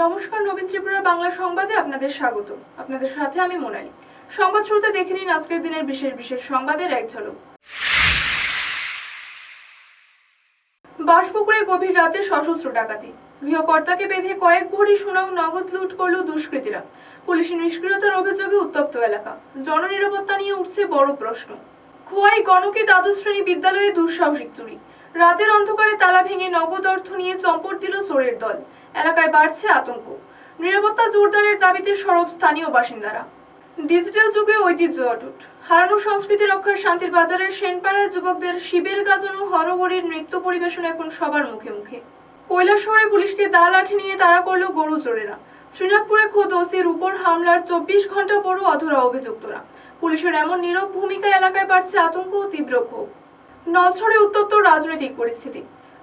নমস্কার, নবীন ত্রিপুরা বাংলা সংবাদে আপনাদের স্বাগত। আপনাদের সাথে আমি মোনালি। সংবাদ শুরুতে দেখে নিন আজকের দিনের বিশেষ বিশেষ সংবাদের এক ঝলক। বাঁশপুকুরে গভীর রাতে সশস্ত্র ডাকাতি, গৃহকর্তাকে বেঁধে কয়েক ভরি সোনা ও নগদ লুট করল দুষ্কৃতীরা। পুলিশের নিষ্ক্রিয়তার অভিযোগে উত্তপ্ত এলাকা, জননিরাপত্তা নিয়ে উঠছে বড় প্রশ্ন। খোয়াই গণকি দ্বাদশ শ্রেণী বিদ্যালয়ে দুঃসাহসিক চুরি, রাতের অন্ধকারে তালা ভেঙে নগদ অর্থ নিয়ে চম্পট দিল চোরের দল। এলাকায় বাড়ছে আতঙ্ক, নিরাপত্তা জোরদারের দাবিতে সরব স্থানীয় বাসিন্দারা। ডিজিটাল যুগে ঐতিহ্য অটুট, হারানো সংস্কৃতি রক্ষায় শান্তির বাজারের সেনপাড়ায় যুবকদের শিবের গাজন ও হরহরির নৃত্য পরিবেশন এখন সবার মুখে মুখে। কৈলাসহরে পুলিশকে দা লাঠি নিয়ে তাড়া করলো গরু চোরেরা। শ্রীনাথপুরে খোদ ওসির উপর হামলার 24 ঘন্টা পরও অধরা অভিযুক্তরা। পুলিশের এমন নীরব ভূমিকা এলাকায় বাড়ছে আতঙ্ক ও তীব্র ক্ষোভ। নলছড়ে উত্তপ্ত রাজনৈতিক পরিস্থিতি,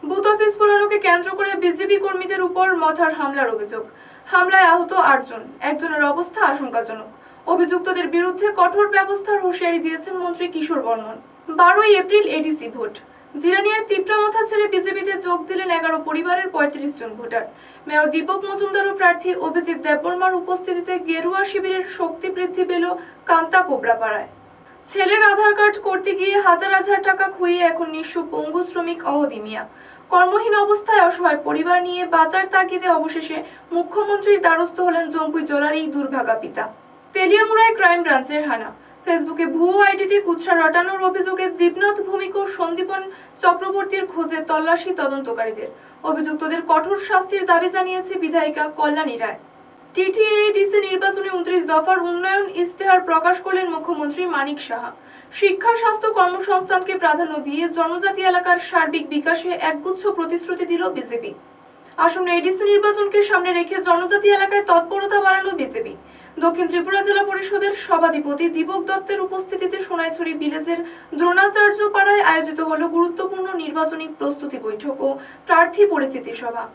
বুথ অফিস পোড়ানোকে কেন্দ্র করে বিজেপি কর্মীদের উপর মথার হামলার অভিযোগ। হামলায় আহত 8 জন, একজনের অবস্থা আশঙ্কাজনক। অভিযুক্তদের বিরুদ্ধে কঠোর ব্যবস্থার হুঁশিয়ারি দিয়েছেন মন্ত্রী Kishore Barman. 12 April ADC vote, জিরানিয়ায় তিপ্রামথা ছেড়ে বিজেপিতে যোগ দিলেন 11 পরিবারের 35 জন ভোটার। মেয়র দীপক মজুমদার ও প্রার্থী অভিজিৎ দেববর্মার উপস্থিতিতে গেরুয়া শিবিরের শক্তি বৃদ্ধি পেল কান্তা কোবরাপাড়ায়। ছেলের আধার কার্ড করতে গিয়ে হাজার হাজার টাকা খুইয়ে এখন নিঃস্ব পঙ্গু শ্রমিক অহদি মিয়া। কর্মহীন অবস্থায় অসহায় পরিবার নিয়ে বাজার তাগিদে অবশেষে মুখ্যমন্ত্রীর দ্বারস্থ হলেন জম্পুই জেলার এই দুর্ভাগা পিতা। তেলিয়ামুড়ায় ক্রাইম ব্রাঞ্চের হানা, ফেসবুকে ভুয়ো আইডিতে কুৎসা রটানোর অভিযোগে দীপনাথ ভূমিক ও সন্দীপন চক্রবর্তীর খোঁজে তল্লাশি তদন্তকারীদের। অভিযুক্তদের কঠোর শাস্তির দাবি জানিয়েছে বিধায়িকা কল্যাণী রায়। টিটিএডিসি নির্বাচনে 29 দফার উন্নয়ন ইস্তেহার প্রকাশ করলেন মুখ্যমন্ত্রী মানিক সাহা। শিক্ষা, স্বাস্থ্য, কর্মসংস্থানকে প্রাধান্য দিয়ে জনজাতি এলাকার সার্বিক বিকাশে একগুচ্ছ প্রতিশ্রুতি দিল বিজেপি। আসন্ন এডিসি নির্বাচনকে সামনে রেখে জনজাতি এলাকায় তৎপরতা বাড়ালো বিজেপি। দক্ষিণ ত্রিপুরা জেলা পরিষদের সভাধিপতি দীপক দত্তের উপস্থিতিতে সোনাইছড়ি ভিলেজের দ্রোণাচার্য পাড়ায় আয়োজিত হলো গুরুত্বপূর্ণ নির্বাচনী প্রস্তুতি বৈঠক ও প্রার্থী পরিচিতি সভা।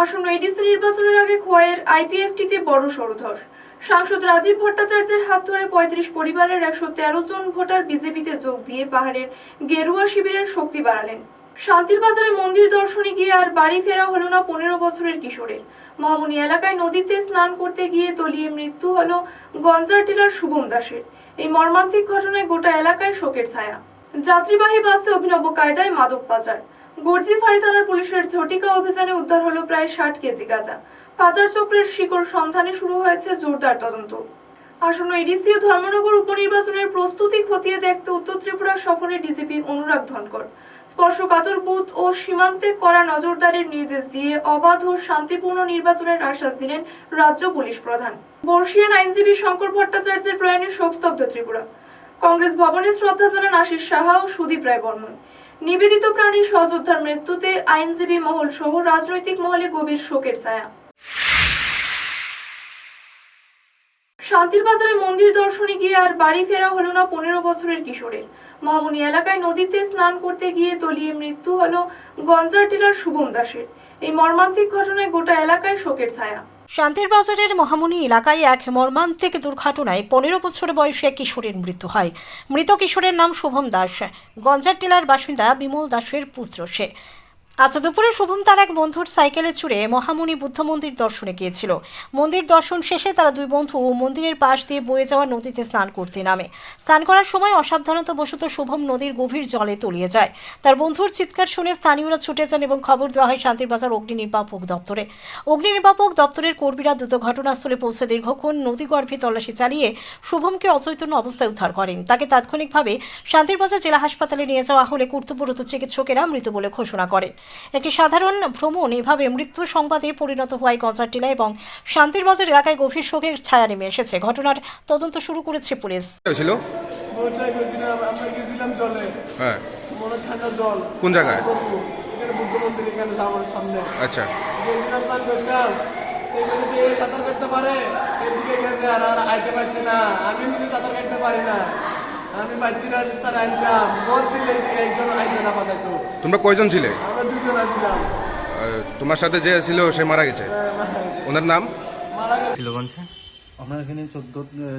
আসন্ন এডিসি নির্বাচনের আগে খোয়াইয়ের আইপিএফটিতে বড় সড়ধর। সাংসদ রাজীব ভট্টাচার্যের হাত ধরে 35 পরিবারের 113 জন ভোটার বিজেপিতে যোগ দিয়ে পাহাড়ের গেরুয়া শিবিরের শক্তি বাড়ালেন। শান্তির বাজারে মন্দির দর্শনে গিয়ে আর বাড়ি ফেরা হলো না 15 বছরের কিশোরের। মহামুনি এলাকায় নদীতে স্নান করতে গিয়ে তলিয়ে মৃত্যু হলো গঞ্জার টিলার শুভম দাসের। এই মর্মান্তিক ঘটনায় গোটা এলাকায় শোকের ছায়া। যাত্রীবাহী বাসে অভিনব কায়দায় মাদক পাচার, গর্জিফাড়ি থানার পুলিশের ঝটিকা অভিযানে উদ্ধার হলো প্রায় 60 কেজি গাঁজা। পাচার চক্রের শিকড় সন্ধানে শুরু হয়েছে জোরদার তদন্ত। আসন্ন এডিসি ও ধর্মনগর উপনির্বাচনের প্রস্তুতি খতিয়ে দেখতে উত্তর ত্রিপুরা সফরে ডিজিপি অনুরাগ ধনকর। স্পর্শকাতর বুথ ও সীমান্তে কড়া নজরদারির নির্দেশ দিয়ে অবাধ ও শান্তিপূর্ণ নির্বাচনের আশ্বাস দিলেন রাজ্য পুলিশ প্রধান। বর্ষিয়ান আইনজীবী শঙ্কর ভট্টাচার্যের প্রয়াণে শোকস্তব্ধ ত্রিপুরা। কংগ্রেস ভবনে শ্রদ্ধা জানান আশিস সাহা ও সুদীপ রায় বর্মন। নিবেদিত প্রাণী সহযোদ্ধার মৃত্যুতে আইনজীবী মহল সহ রাজনৈতিক মহলে গভীর শোকের ছায়া। শান্তির বাজারে মন্দির দর্শনে গিয়ে আর বাড়ি ফেরা হলো না 15 বছরের কিশোরের। মহামুনি এলাকায় নদীতে স্নান করতে গিয়ে তলিয়ে মৃত্যু হলো গঞ্জার টিলার শুভম দাসের। এই মর্মান্তিক ঘটনায় গোটা এলাকায় শোকের ছায়া। শান্তির বাজারের মহামুনি এলাকায় এক মর্মান্তিক দুর্ঘটনায় 15 বছর বয়সী এক কিশোরের মৃত্যু হয়। মৃত কিশোরের নাম শুভম দাস, গঞ্জার টিলার বাসিন্দা বিমল দাসের পুত্র সে। আজ দুপুরে শুভম তার এক বন্ধুর সাইকেলে চড়ে মহামুনি বুদ্ধ মন্দির দর্শনে গিয়েছিল। মন্দির দর্শন শেষে তারা দুই বন্ধু মন্দিরের পাশ দিয়ে বয়ে যাওয়া নদীতে স্নান করতে নামে। স্নান করার সময় অসাবধানতাবশত শুভম নদীর গভীর জলে তলিয়ে যায়। তার বন্ধুর চিৎকার শুনে স্থানীয়রা ছুটে যান এবং খবর দেওয়া হয় শান্তির বাজার অগ্নি নির্বাপক দপ্তরে। অগ্নি নির্বাপক দপ্তরের কর্মীরা দ্রুত ঘটনাস্থলে পৌঁছে দীর্ঘক্ষণ নদীগর্ভে তল্লাশি চালিয়ে শুভমকে অচৈতন্য অবস্থায় উদ্ধার করেন। তাকে তাৎক্ষণিকভাবে শান্তির বাজার জেলা হাসপাতালে নিয়ে যাওয়া হলে কর্তব্যরত চিকিৎসকেরা মৃত বলে ঘোষণা করেন। একটি সাধারণ ভ্রমণ এভাবে মৃত্যু সংবাদে পরিণত হওয়ায় গঞ্জার টিলা এবং শান্তির বাজার এলাকায় গভীর শোকের ছায়া নেমে এসেছে। ঘটনার তদন্ত শুরু করেছে পুলিশ। কোন জায়গায়? আচ্ছা, সাঁতার কাটতে পারে, এদিকে গেছে আর আইতে পারছে না। আমি নিজে সাঁতার কাটতে পারি না, আমি পাচ্ছি না তার আনতাম। বলছিল একজন আইসে না বাজাইতো। তোমরা কয়জন ছিলে? আমরা দুজন ছিলাম। তোমার সাথে যে ছিল সে মারা গেছে, ওনার নাম? মারা গেছে। আপনার এখানে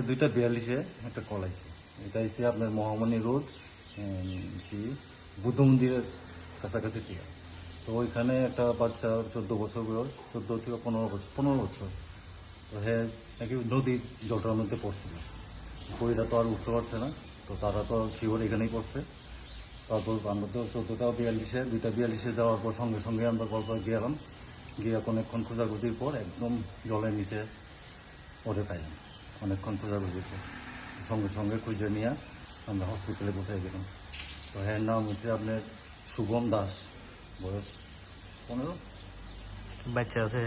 2:42-এ একটা কল আছে। এটা হচ্ছে আপনার মহামণি রোড কি বুদ্ধ মন্দিরের কাছাকাছি থেকে। তো ওইখানে একটা বাচ্চা 14 বছর বয়স, 14 থেকে 15 বছর। তো হ্যাঁ নাকি নদীর জলটার মধ্যে পড়ছিল, বইরা তো আর উঠতে পারছে না। তো তারা তো শিওর এখানেই পড়ছে। তারপর আমরা তো 14টা 42-এ 2টা 42-এ যাওয়ার পর সঙ্গে সঙ্গে আমরা পরপর গেলাম, গিয়ে অনেকক্ষণ খোঁজাখুঁজির পর একদম জলের নিচে ওরে পাইলাম। অনেকক্ষণ খোঁজাখুঁজির পর সঙ্গে সঙ্গে খুঁজে নিয়ে আমরা হসপিটালে পৌঁছাই গেলাম। তো হ্যাঁ নাম হচ্ছে আপনার শুভম দাস, বয়স 15। বাচ্চা আছে?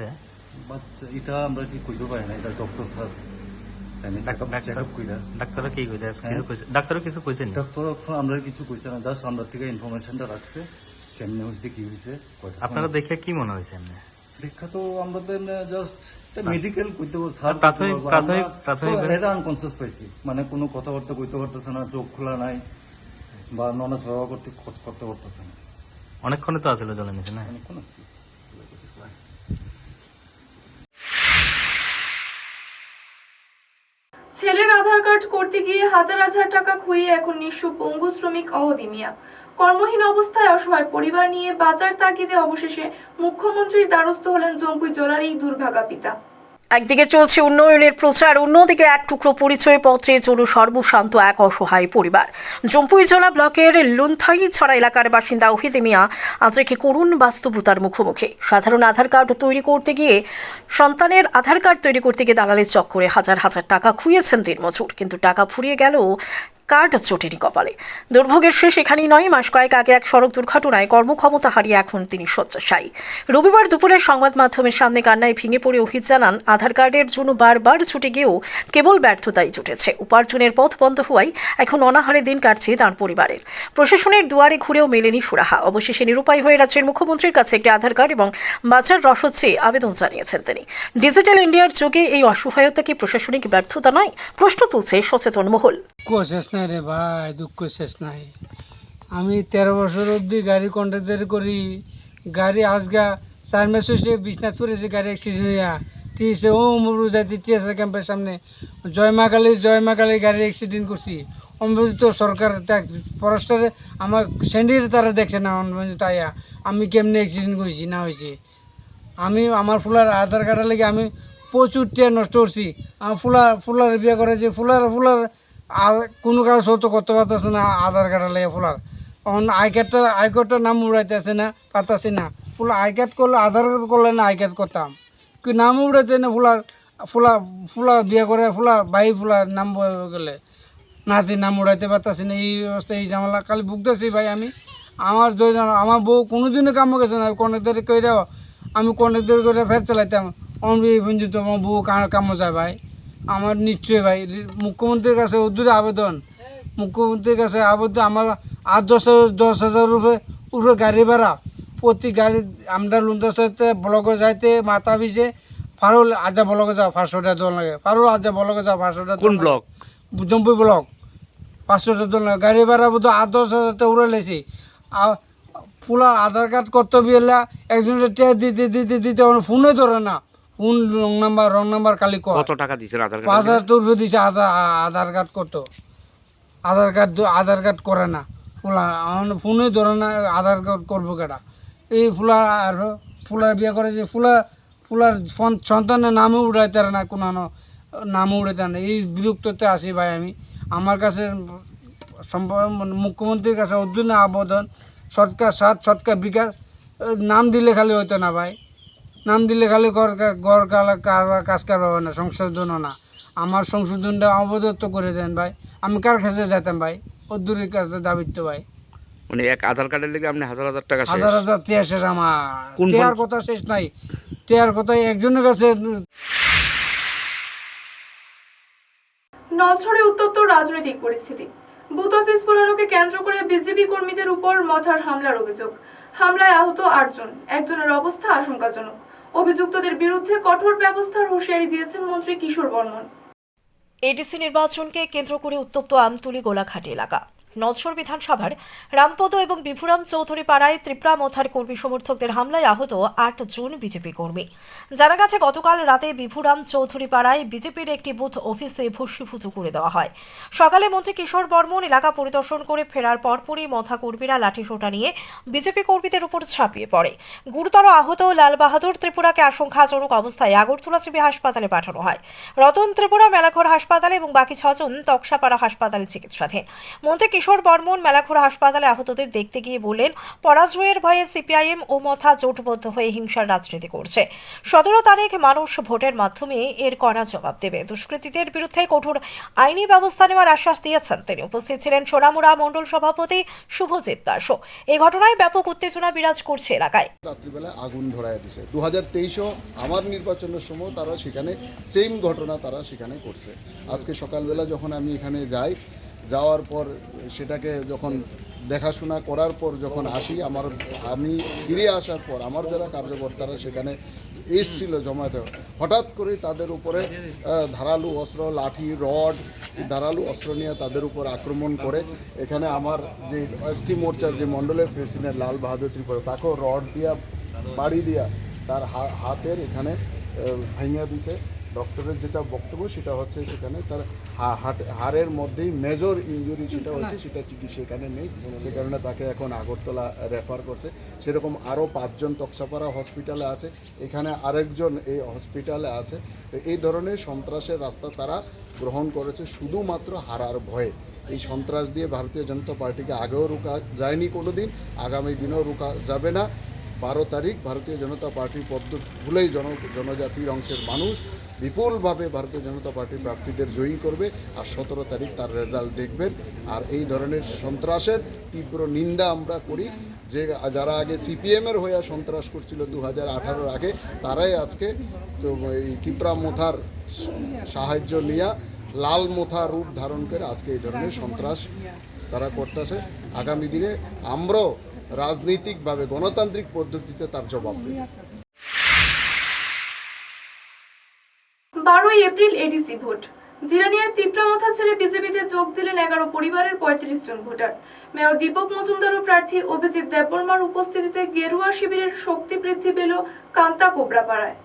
বাচ্চা এটা আমরা কি কইতে পারি না, এটা ডক্টর স্যার ডাক্তাররা কি কইছে? হ্যাঁ? ডাক্তারও কিছু কইছেন? ডক্টর আমরা কিছু কইছে না, জাস্ট আমরা থেকে ইনফরমেশনটা রাখছে কেমনে হয়েছে কি হয়েছে। আপনারা দেখে কি মনে হয়েছে? এমনি দেখা তো আমরা তো জাস্ট মেডিকেল কইতে স্যার প্রাথমিক এটা আনকনসিয়াস পাইছি, মানে কোনো কথাবার্তা কইতে পারতেছে না, চোখ খোলা নাই বা ননাস ব্যবহার করতে পারতেছে না। অনেকক্ষণে তো আসলে জলের নিচে না? অনেকক্ষণ ছেলের আধার কার্ড করতে গিয়ে হাজার হাজার টাকা খুইয়ে এখন নিঃস্ব পঙ্গু শ্রমিক অহদি মিয়া। কর্মহীন অবস্থায় অসহায় পরিবার নিয়ে বাজার তাগিদে অবশেষে মুখ্যমন্ত্রীর দ্বারস্থ হলেন জম্পুই জেলার এই দুর্ভাগা পিতা। একদিকে চলছে উন্নয়নের প্রচার, অন্যদিকে এক টুকরো পরিচয়পত্রের জন্য সর্বশান্ত এক অসহায় পরিবার। জম্পুইজলা ব্লকের লুন্থাইছড়া এলাকার বাসিন্দা ওহিদে মিয়া আজ এক করুণ বাস্তবতার মুখোমুখি। সাধারণ আধার কার্ড তৈরি করতে গিয়ে সন্তানের আধার কার্ড তৈরি করতে গিয়ে দালালের চক্করে হাজার হাজার টাকা খুইয়েছেন দিনমজুর, কিন্তু টাকা ফুরিয়ে গেল কার্ড চোটেনি কপালে। দুর্ভোগের শেষ এখানেই নয়, মাস কয়েক আগে এক সড়ক দুর্ঘটনায় কর্মক্ষমতা হারিয়ে এখন তিনি শয্যাশায়ী। রবিবার দুপুরে সংবাদ মাধ্যমের সামনে কান্নায় ভেঙে পড়ে ওহিদ জানান, আধার কার্ডের জন্য বারবার ছুটে গিয়েও কেবল ব্যর্থতাই জুটেছে। উপার্জনের পথ বন্ধ হওয়ায় এখন অনাহারে দিন কাটছে তাঁর পরিবারের। প্রশাসনের দুয়ারে ঘুরেও মেলেনি সুরাহা। অবশেষে নিরুপায় হয়ে রাজ্যের মুখ্যমন্ত্রীর কাছে একটি আধার কার্ড এবং বাজার রসদ চেয়ে আবেদন জানিয়েছেন তিনি। ডিজিটাল ইন্ডিয়ার যুগে এই অসহায়তা কি প্রশাসনিক ব্যর্থতা নয়? প্রশ্ন তুলছে সচেতন মহল। দুঃখ শেষ নাই রে ভাই, দুঃখ শেষ নাই। আমি 13 বছর অবধি গাড়ি কন্ট্রাক্টর করি। গাড়ি আজগা 4 মাস হয়েছে বিশ্বনাথপুর এসে গাড়ি অ্যাক্সিডেন্ট হইয়া টিএসে ও মরু যাইতে টিএসএ ক্যাম্পের সামনে জয়মাকালী গাড়ি অ্যাক্সিডেন্ট করছি। অনবরত সরকার ফরেস্টারে আমার স্যান্ডির তারা দেখছে না, তাইয়া আমি কেমনে অ্যাক্সিডেন্ট করেছি না হয়েছে। আমি আমার ফুলার আধার কার্ডের লেগে আমি প্রচুর টিয়া নষ্ট করছি। আমার ফুলার বিয়ে করেছি, ফুলার কোনো কাজ হতো করতে পারতেছে না আধার কার্ডের লেগে ফুলার। এখন আই কার্ডটার নাম উড়াইতেছে না, পাতাছি না। আই কার্ড করলে আধার কার্ড করলে না আই কার্ড করতাম, কিন্তু নাম উড়াইতে না। ফুলার বিয়ে করে ফুলার নাম গেলে নাতি নাম উড়াইতে পারতাছি না। এই অবস্থা, এই ঝামেলা খালি ভুগতেছি ভাই আমি। আমার বউ কোনোদিনও কামো গেছে না কন্ট্রাক্টর করে, আমি কন্ট্রাক্টর করে ফের চালাইতাম। অনবিভঞ্জিত আমার বউ কামো যায় ভাই। আমার নিশ্চয়ই ভাই মুখ্যমন্ত্রীর কাছে উদ্দূরে আবেদন, আমার 8-10,000 উপরে গাড়ি ভাড়া প্রতি গাড়ি। আমরা লুন্দাতে ব্লকে যাইতে মাথা পিছে ফারুল আজা ব্লকে যাও 500 টাকা দোল লাগে। ফারুল আজা ব্লকে যাও 500 টাকা। কোন ব্লক? জম্পুই ব্লক। 500 টাকা দোল লাগে। গাড়ি ভাড়া বোধ 8-10,000 টাকা উড়ে লেছি। ফুলা আধার কার্ড করতে বিয়েলা একজনের টিয়া দিতে ফোনে ধরে না। ফোন রং নাম্বার খালি কত টাকা দিছে আধার কার্ড? 5,000 টাকা দিছে আধার কার্ড করতো। আধার কার্ড করে না ফুলা, ফোনে ধরে না। আধার কার্ড করবো কেটা? এই ফুলার বিয়ে করে যে ফুলার সন্তানের নামও উড়াইতে না, কোনো নামও উড়াইতে না। এই বিরক্ততে আসি ভাই আমি। আমার কাছে মুখ্যমন্ত্রীর কাছে অর্জুন আবেদন, সরকার সাথ সরকার বিকাশ নাম দিলে খালি হইতো না ভাই। নাম দিলে খালি গড় কাজ কারবার না, সংশোধনও না। আমার সংশোধনটা অবদত্ত করে দেন ভাই। আমি কার কাছে যেতাম ভাই? অদূরের কাছে দাবিত্ব ভাই। মানে এক আধার কার্ডের লেগে আপনি হাজার টাকা হাজার টিয়া শেষ। আমার টিয়ার কথা শেষ নাই, টিয়ার কথা একজনের কাছে। নলছড়ে উত্তপ্ত রাজনৈতিক পরিস্থিতি। বুথ অফিস পোড়ানোকে কেন্দ্র করে বিজেপি কর্মীদের উপর মাথার হামলার অভিযোগ। হামলায় আহত 8 জন, একজনের অবস্থা আশঙ্কাজনক। অভিযুক্তদের বিরুদ্ধে কঠোর ব্যবস্থার হুঁশিয়ারি দিয়েছেন মন্ত্রী কিশোর বর্মন। এডিসি নির্বাচনকে কেন্দ্র করে উত্তপ্ত আমতলী গোলাঘাট এলাকা। নজর বিধানসভার রামপদ এবং বিভুরাম চৌধুরী পাড়ায় ত্রিপুরা মথার কর্মী সমর্থকদের হামলায় আহত 8 জন বিজেপি কর্মী। জানা গেছে গতকাল রাতে বিভুরাম চৌধুরী পাড়ায় বিজেপির একটি বুথ অফিসে ভস্মীভূত করে দেওয়া হয়। সকালে মন্ত্রী কিশোর বর্মন এলাকা পরিদর্শন করে ফেরার পরপরই মথা কর্মীরা লাঠিসোঁটা নিয়ে বিজেপি কর্মীদের উপর ঝাঁপিয়ে পড়ে। গুরুতর আহত লাল বাহাদুর ত্রিপুরাকে আশঙ্কাজনক অবস্থায় আগরতলা সিবি হাসপাতালে পাঠানো হয়। রতন ত্রিপুরা মেলাঘর হাসপাতালে এবং বাকি 6 জন তক্সাপাড়া হাসপাতালে চিকিৎসাধীন। মন্ত্রী কিশোর বর্মন মেলাঘর হাসপাতালে আহতদের দেখতে গিয়ে বললেন, পরাজয়ের ভয়ে সিপিআইএম ও মথা জোটবদ্ধ হয়ে হিংসার রাজনীতি করছে। 17 তারিখ মানুষ ভোটের মাধ্যমে এর কড়া জবাব দেবে। দুষ্কৃতীদের বিরুদ্ধে কঠোর আইনি ব্যবস্থা নেওয়ার আশ্বাস দিয়েছেন তিনি। উপস্থিত ছিলেন সোনামুড়া মণ্ডল সভাপতি শুভজিৎ দাসও। এই ঘটনায় ব্যাপক উত্তেজনা বিরাজ করছে এলাকায়। রাত্রিবেলা আগুন ধরায় দিছে। 2023-ও আমার নির্বাচনের সময় তারা সেখানে সেম ঘটনা তারা সেখানে করছে। আজকে সকালবেলা যখন আমি এখানে যাওয়ার পর সেটাকে যখন দেখাশোনা করার পর যখন আমি ফিরে আসার পর আমার যারা কার্যকর্তারা সেখানে এসছিল জমায়েতে, হঠাৎ করে তাদের উপরে ধারালো অস্ত্র, লাঠি, রড, ধারালো অস্ত্র নিয়ে তাদের উপর আক্রমণ করে। এখানে আমার যে এসটি মোর্চার যে মণ্ডলের প্রেসিডেন্ট লাল বাহাদুর ত্রিপুরা, তাকেও রড দিয়া বাড়ি দিয়া তার হাতের এখানে ভাঙিয়া দিছে। ডক্টরের যেটা বক্তব্য সেটা হচ্ছে সেখানে তার হাড়ের মধ্যেই মেজর ইনজুরি সেটা হচ্ছে, সেটা চিকিৎসা এখানে নেই, সে কারণে তাকে এখন আগরতলা রেফার করছে। সেরকম আরও 5 জন তক্সাপাড়া হসপিটালে আছে, এখানে আরেকজন এই হসপিটালে আছে। এই ধরনের সন্ত্রাসের রাস্তা তারা গ্রহণ করেছে শুধুমাত্র হারার ভয়ে। এই সন্ত্রাস দিয়ে ভারতীয় জনতা পার্টিকে আগেও রোকা যায়নি কোনো দিন, আগামী দিনেও রোকা যাবে না। 12 তারিখ ভারতীয় জনতা পার্টির পদ্ধতি ভুলেই জনজাতির অংশের মানুষ বিপুলভাবে ভারতীয় জনতা পার্টির প্রার্থীদের জয়ী করবে, আর 17 তারিখ তার রেজাল্ট দেখবেন। আর এই ধরনের সন্ত্রাসের তীব্র নিন্দা আমরা করি। যে যারা আগে সিপিএমের হয়ে সন্ত্রাস করছিল 2018 আগে, তারাই আজকে তো এই ত্রিপুরা মোথার সাহায্য নিয়ে লাল মোথা রূপ ধারণ করে আজকে এই ধরনের সন্ত্রাস তারা করতেছে। আগামী দিনে আমরাও রাজনৈতিকভাবে গণতান্ত্রিক পদ্ধতিতে তার জবাব দেব। 12 এপ্রিল এডিসি ভোট। জিরানিয়ার তীব্রামথা ছেড়ে বিজেপিতে যোগ দিলেন 11 পরিবারের 35 জন ভোটার। মেয়র দীপক মজুমদার ও প্রার্থী অভিজিৎ দেববর্মার উপস্থিতিতে গেরুয়া শিবিরের শক্তি বৃদ্ধি পেল কান্তা কোবরাপাড়ায়।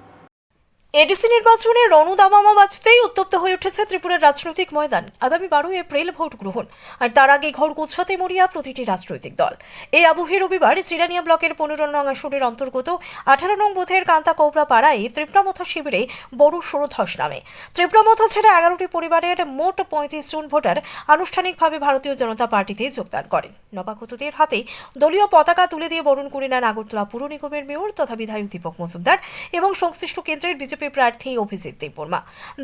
এডিসি নির্বাচনে রণদামামা বাজতেই উত্তপ্ত হয়ে উঠেছে ত্রিপুরার রাজনৈতিক ময়দান। আগামী 12 এপ্রিল ভোট গ্রহণ, আর তার আগে ঘর গোছাতে মরিয়া প্রতিটি রাজনৈতিক দল। এই আবহে রবিবার জিরানিয়া ব্লকের 15 নং আসনের অন্তর্গত 18 নং বুথের কান্তা কোবরা পাড়ায় ত্রিপুরামথা শিবিরে বড় সড়ো ধস নামে। ত্রিপুরামথা ছেড়ে 11টি পরিবারের মোট 35 জন ভোটার আনুষ্ঠানিকভাবে ভারতীয় জনতা পার্টিতে যোগদান করেন। নবাগতদের হাতে দলীয় পতাকা তুলে দিয়ে বরণ করে নেন আগরতলা পুর নিগমের মেয়র তথা বিধায়ক দীপক মজুমদার এবং সংশ্লিষ্ট কেন্দ্রের বিজেপি প্রার্থী অভিজিৎ দেববর্মা।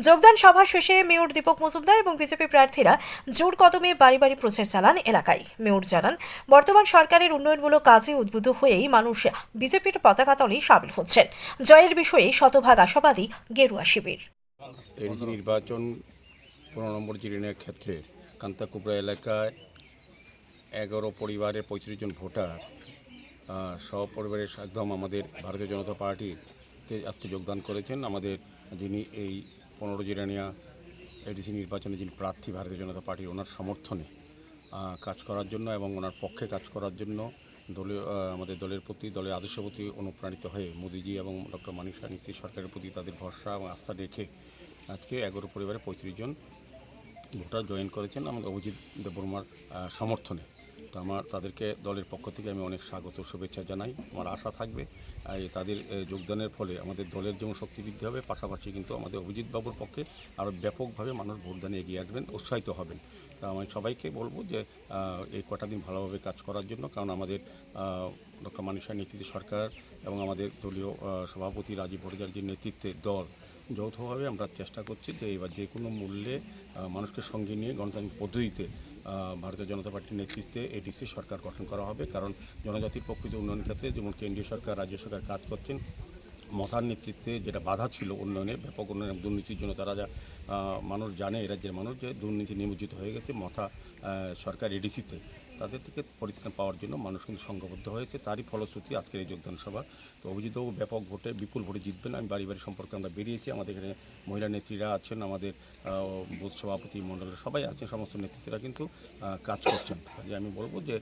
যোগদান সভা শেষে মেয়র দীপক মজুমদার এবং বিজেপি প্রার্থীরা জোর কদমে বাড়ি বাড়ি প্রচার চালান এলাকায়। মেয়র জানান, বর্তমান সরকারের উন্নয়নমূলক কাজে উদ্বুদ্ধ হয়েই মানুষ বিজেপির পতাকা তলে সামিল হচ্ছেন। জয়ের বিষয়ে শতভাগ আশাবাদী গেরুয়া শিবির। এডিসি নির্বাচন 15 নম্বর জিরানিয়ার ক্ষেত্রে কান্তা কোবরা এলাকায় 11 পরিবারের 35 জন ভোটার সব পরিবারের একদম আমাদের ভারতীয় জনতা পার্টিতে আজকে যোগদান করেছেন। আমাদের যিনি এই 15 জিরানিয়া এডিসি নির্বাচনে যিনি প্রার্থী ভারতীয় জনতা পার্টির, ওনার সমর্থনে কাজ করার জন্য এবং ওনার পক্ষে কাজ করার জন্য দলীয় আমাদের দলের প্রতি, দলের আদর্শের প্রতি অনুপ্রাণিত হয়ে মোদিজি এবং ডক্টর মানিক সাহা নীতিশ সরকারের প্রতি তাদের ভরসা এবং আস্থা রেখে আজকে 11 পরিবারে 35 জন ভোটার জয়েন করেছেন আমাদের অভিজিৎ দেববর্মার সমর্থনে। তো তাদেরকে দলের পক্ষ থেকে আমি অনেক স্বাগত শুভেচ্ছা জানাই। আমার আশা থাকবে তাদের যোগদানের ফলে আমাদের দলের যেমন শক্তি বৃদ্ধি হবে, পাশাপাশি কিন্তু আমাদের অভিজিৎ বাবুর পক্ষে আরও ব্যাপকভাবে মানুষ ভোটদানে এগিয়ে আসবেন, উৎসাহিত হবেন। তা আমি সবাইকে বলবো যে এই কটা দিন ভালোভাবে কাজ করার জন্য, কারণ আমাদের ডক্টর মানিক সাহা নীতিশ সরকার এবং আমাদের দলীয় সভাপতি রাজীব ভট্টাচার্যের নেতৃত্বে দল যৌথভাবে আমরা চেষ্টা করছি যে এবার যে কোনো মূল্যে মানুষকে সঙ্গে নিয়ে গণতান্ত্রিক পদ্ধতিতে ভারতীয় জনতা পার্টির নেতৃত্বে এডিসি সরকার গঠন করা হবে। কারণ জনজাতির প্রকৃত উন্নয়নের ক্ষেত্রে যেমন কেন্দ্রীয় সরকার, রাজ্য সরকার কাজ করছেন, মথার নেতৃত্বে যেটা বাধা ছিল উন্নয়নের, ব্যাপক উন্নয়ন, দুর্নীতির জন্য তারা যা মানুষ জানে, এই রাজ্যের মানুষ যে দুর্নীতি নিমজ্জিত হয়ে গেছে মথা সরকার এডিসিতে। তাদের থেকে পরিত্রাণ পাওয়ার জন্য মানুষ কিন্তু সংঘবদ্ধ হয়েছে। তারই ফলশ্রুতি আজকের এই যোগদান সভা। তো অভিজিৎবাবু ব্যাপক ভোটে বিপুল ভোটে জিতবেন। আমি বাড়ি বাড়ি সম্পর্কে আমরা বেরিয়েছি, আমাদের এখানে মহিলা নেত্রীরা আছেন, আমাদের বুথ সভাপতি মণ্ডলের সবাই আছেন, সমস্ত নেতৃত্বরা কিন্তু কাজ করছেন। কাজে আমি বলবো যে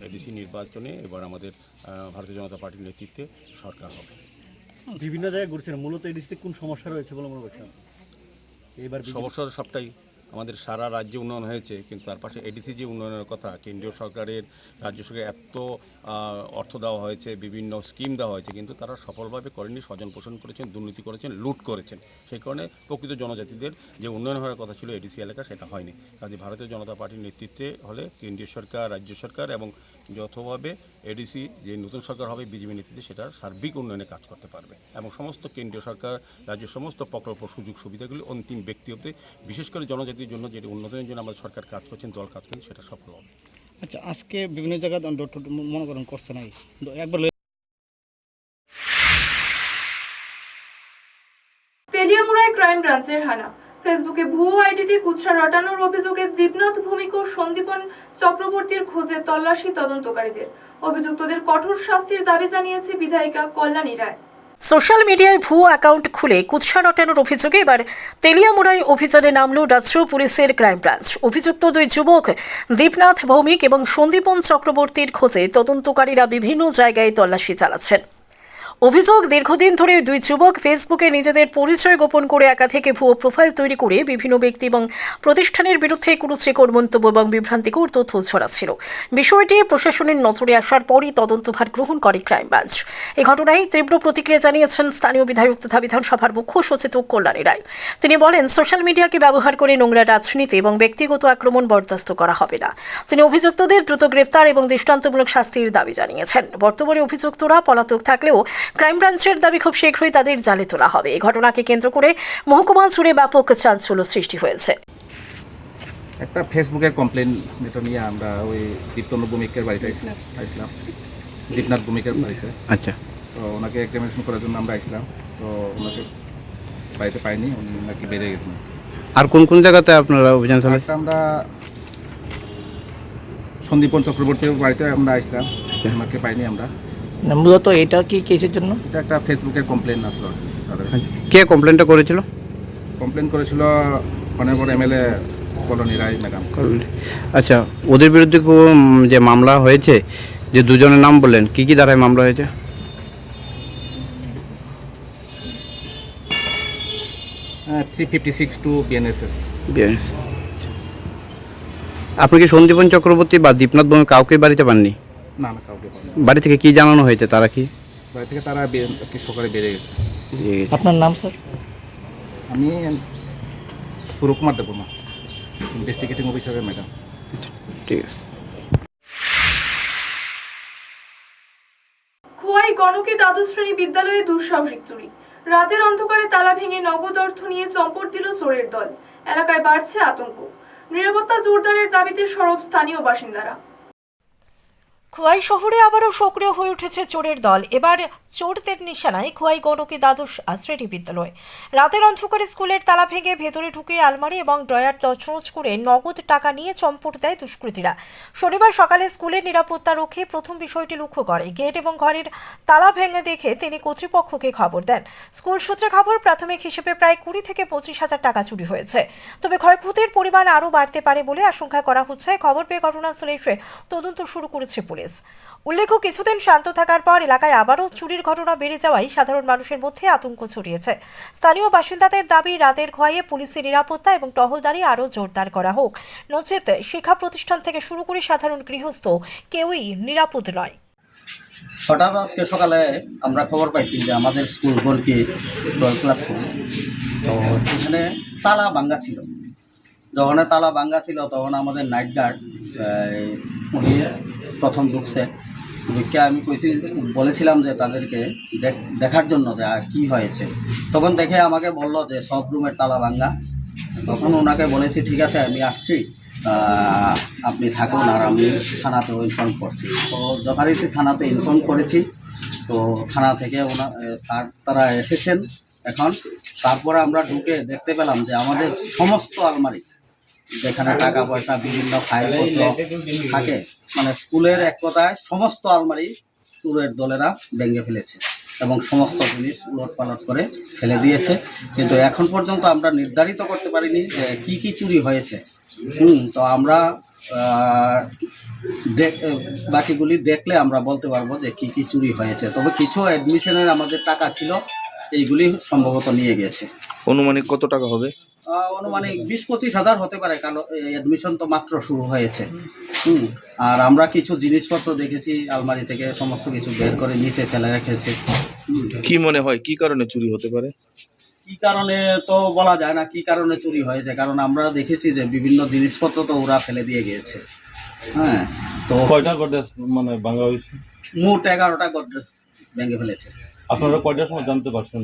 এডিসি নির্বাচনে এবার আমাদের ভারতীয় জনতা পার্টির নেতৃত্বে সরকার হবে। বিভিন্ন জায়গায় ঘুরছেন, মূলত এডিসিতে কোন সমস্যা রয়েছে বলে মনে করছেন? এবার সমস্যার সবটাই আমাদের সারা রাজ্যে উন্নয়ন হয়েছে, কিন্তু তার পাশে এডিসি যে উন্নয়নের কথা, কেন্দ্রীয় সরকারের রাজ্য সরকারের এত অর্থ দেওয়া হয়েছে, বিভিন্ন স্কিম দেওয়া হয়েছে, কিন্তু তারা সফলভাবে করেনি। স্বজন পোষণ করেছেন, দুর্নীতি করেছেন, লুট করেছেন। সেই কারণে প্রকৃত জনজাতিদের যে উন্নয়ন হওয়ার কথা ছিল এডিসি এলাকা, সেটা হয়নি। কাজে ভারতীয় জনতা পার্টির নেতৃত্বে হলে কেন্দ্রীয় সরকার, রাজ্য সরকার এবং যৌথভাবে এডিসি যে নতুন সরকার হবে বিজেপি নেতৃত্বে, সেটা সার্বিক উন্নয়নে কাজ করতে পারবে এবং সমস্ত কেন্দ্রীয় সরকার, রাজ্যের সমস্ত প্রকল্প, সুযোগ সুবিধাগুলি অন্তিম ব্যক্তি অব্দি, বিশেষ করে জনজাতির জন্য যেটা উন্নয়নের জন্য আমাদের সরকার কাজ করছেন, দল কাজ করছেন, সেটা সফল হবে। আচ্ছা, আজকে বিভিন্ন জায়গায় মনে করেন করছে নাই একবার তেলিয়ামুড়ায় ক্রাইম ব্রাঞ্চের হানা। ফেসবুকে ভুয়ো আইডিতে কুৎসা রটানোর অভিযোগে দীপনাথ ভূমিক ও সন্দীপন চক্রবর্তীর খোঁজে তল্লাশি তদন্তকারীদের। অভিযুক্তদের কঠোর শাস্তির দাবি জানিয়েছে বিধায়িকা কল্যাণী রায়। সোশ্যাল মিডিয়ায় ভুয়ো অ্যাকাউন্ট খুলে কুৎসা রটানোর অভিযোগে এবার তেলিয়ামুড়ায় অভিযানে নামল রাজ্য পুলিশের ক্রাইম ব্রাঞ্চ। অভিযুক্ত দুই যুবক দীপনাথ ভৌমিক এবং সন্দীপন চক্রবর্তীর খোঁজে তদন্তকারীরা বিভিন্ন জায়গায় তল্লাশি চালাচ্ছেন। অভিযোগ, দীর্ঘদিন ধরে দুই যুবক ফেসবুকে নিজেদের পরিচয় গোপন করে একাধিক ভুয়ো প্রোফাইল তৈরি করে বিভিন্ন ব্যক্তি এবং প্রতিষ্ঠানের বিরুদ্ধে কুরুচিকর মন্তব্য এবং বিভ্রান্তিকর তথ্য ছড়াচ্ছিল। বিষয়টি প্রশাসনের নজরে আসার পরই তদন্তভার গ্রহণ করে ক্রাইম ব্রাঞ্চ। এই ঘটনায় তীব্র প্রতিক্রিয়া জানিয়েছেন স্থানীয় বিধায়ক তথা বিধানসভার মুখ্য সচেতক কল্যাণী রায়। তিনি বলেন, সোশ্যাল মিডিয়াকে ব্যবহার করে নোংরা রাজনীতি এবং ব্যক্তিগত আক্রমণ বরদাস্ত করা হবে না। তিনি অভিযুক্তদের দ্রুত গ্রেফতার এবং দৃষ্টান্তমূলক শাস্তির দাবি জানিয়েছেন। বর্তমানে অভিযুক্তরা পলাতক থাকলেও ক্রাইম ব্রাঞ্চের দাবি খুব শীঘ্রই তাদের জালে তোলা হবে। এই ঘটনাকে কেন্দ্র করে মহকুমা জুড়ে ব্যাপক চাঞ্চল্য সৃষ্টি হয়েছে। একটা ফেসবুকের কমপ্লেন যেটা নিয়ে আমরা ওই দীপ্তন ভূমিকের বাড়িতে আসলাম, দীপনাথ ভূমিকের বাড়িতে। আচ্ছা, তো ওনাকে এক্সামিনেশন করার জন্য আমরা আসলাম। তো ওনাকে বাড়িতে পাইনি, উনি নাকি বেড়ে গেছেন। আর কোন কোন জায়গাতে আপনারা অভিযান চালাচ্ছেন? আমরা সন্দীপন চক্রবর্তীর বাড়িতে আমরা আসলাম, ওনাকে পাইনি আমরা। মূলত এটা কি কেসের জন্য? এটা একটা ফেসবুকের কমপ্লেন আসলো। কে কমপ্লেনটা করেছিল? কমপ্লেন করেছিল অনেকবার এমএলএ কল্যাণী রায় ম্যাডাম। আচ্ছা, ওদের বিরুদ্ধে যে মামলা হয়েছে, যে দুজনের নাম বললেন, কি কি ধারায় মামলা হয়েছে? 356 টু বিএনএসএস। আপনি কি সন্দীপন চক্রবর্তী বা দীপনাথ ভৌমিক কাউকে বাড়িতে পাননি? না না, কাউকে পাইনি। বাড়ি থেকে কি জানানো হয়েছে? তারা কি বাড়ি থেকে তারা সকালে বেড়ে গেছে। আপনার নাম স্যার? আমি সুরকুমার দেবর্মা, ইনভেস্টিগেটিং অফিসারের ম্যাডাম। ঠিক আছে। খোয়াই গণকি দ্বাদশ শ্রেণী বিদ্যালয়ে দুঃসাহসিক চুরি। রাতের অন্ধকারে তালা ভেঙে নগদ অর্থ নিয়ে চম্পট দিল চোরের দল। এলাকায় বাড়ছে আতঙ্ক। নিরাপত্তা জোরদারের দাবিতে সরব স্থানীয় বাসিন্দারা। খোয়াই শহরে আবারও সক্রিয় হয়ে উঠেছে চোরের দল। এবার চোরদের নিশানায় খোয়াই গণকি দ্বাদশ শ্রেণী বিদ্যালয়। রাতের অন্ধকারে স্কুলের তালা ভেঙে ভেতরে ঢুকে আলমারি এবং ড্রয়ার তছনছ করে নগদ টাকা নিয়ে চম্পট দেয় দুষ্কৃতীরা। শনিবার সকালে স্কুলের নিরাপত্তা রক্ষী প্রথম বিষয়টি লক্ষ্য করে। গেট এবং ঘরের তালা ভেঙে দেখে তিনি কর্তৃপক্ষকে খবর দেন। স্কুল সূত্রে খবর, প্রাথমিক হিসেবে প্রায় 20 থেকে 25,000 টাকা চুরি হয়েছে। তবে ক্ষয়ক্ষতির পরিমাণ আরও বাড়তে পারে বলে আশঙ্কা করা হচ্ছে। খবর পেয়ে ঘটনাস্থলে এসে তদন্ত শুরু করেছে পুলিশ। উল্লেখ্য, কিছুদিন শান্ত থাকার পর এলাকায় আবারও চুরির ঘটনা বেড়ে যাওয়ায় সাধারণ মানুষের মধ্যে আতঙ্ক ছড়িয়েছে। স্থানীয় বাসিন্দাদের দাবি, রাতের খোয়াইয়ে পুলিশের নিরাপত্তা এবং টহলদারি আরও জোরদার করা হোক। নচেত শিক্ষা প্রতিষ্ঠান থেকে শুরু করে সাধারণ গৃহস্থ কেউই নিরাপদ নয়। হঠাৎ আজকে সকালে আমরা খবর পাইছি যে আমাদের স্কুল গণকি 12 ক্লাস স্কুল, তো এখানে তালা ভাঙ্গা ছিল। যখন তালা ভাঙ্গা ছিল তখন আমাদের নাইট গার্ড উনি প্রথম ঢুকছে। ঢুকে আমি বলেছিলাম যে তাদেরকে দেখার জন্য যে কী হয়েছে। তখন দেখে আমাকে বলল যে সব রুমের তালা ভাঙ্গা। তখন ওনাকে বলেছি, ঠিক আছে আমি আসছি, আপনি থাকুন, আর আমি থানাতেও ইনফর্ম করছি। তো যথারীতি থানাতে ইনফর্ম করেছি। তো থানা থেকে স্যার তারা এসেছেন এখন। তারপরে আমরা ঢুকে দেখতে পেলাম যে আমাদের সমস্ত আলমারি যেখানে টাকা পয়সা বিভিন্ন ফাইলপত্র থাকে, মানে স্কুলের এক কথায় সমস্ত আলমারি চোরের দলেরা ভেঙে ফেলেছে এবং সমস্ত জিনিস উলট পালট করে ফেলে দিয়েছে। কিন্তু এখন পর্যন্ত আমরা নির্ধারিত করতে পারিনি যে কি কি চুরি হয়েছে। তো আমরা বাকিগুলি দেখলে আমরা বলতে পারবো যে কি কি চুরি হয়েছে। তবে কিছু অ্যাডমিশনের আমাদের টাকা ছিল, এইগুলি সম্ভবত নিয়ে গেছে। অনুমানিক কত টাকা হবে? অনুমানিক 20-25 হাজার হতে পারে, কারণ অ্যাডমিশন তো মাত্র শুরু হয়েছে। আর আমরা কিছু জিনিসপত্র দেখেছি আলমারি থেকে সমস্ত কিছু বের করে নিচে ফেলে রেখেছে। কি মনে হয় কি কারণে চুরি হতে পারে? কি কারণে তো বলা যায় না কি কারণে চুরি হয়েছে, কারণ আমরা দেখেছি যে বিভিন্ন জিনিসপত্র তো ওরা ফেলে দিয়ে গিয়েছে। হ্যাঁ, তো কয়টা গডরেজ মানে ভাঙা হয়েছে? মোট 11টা গডরেজ ভেঙে ফেলেছে। আপনারা কয়টার সময় জানতে পারছেন?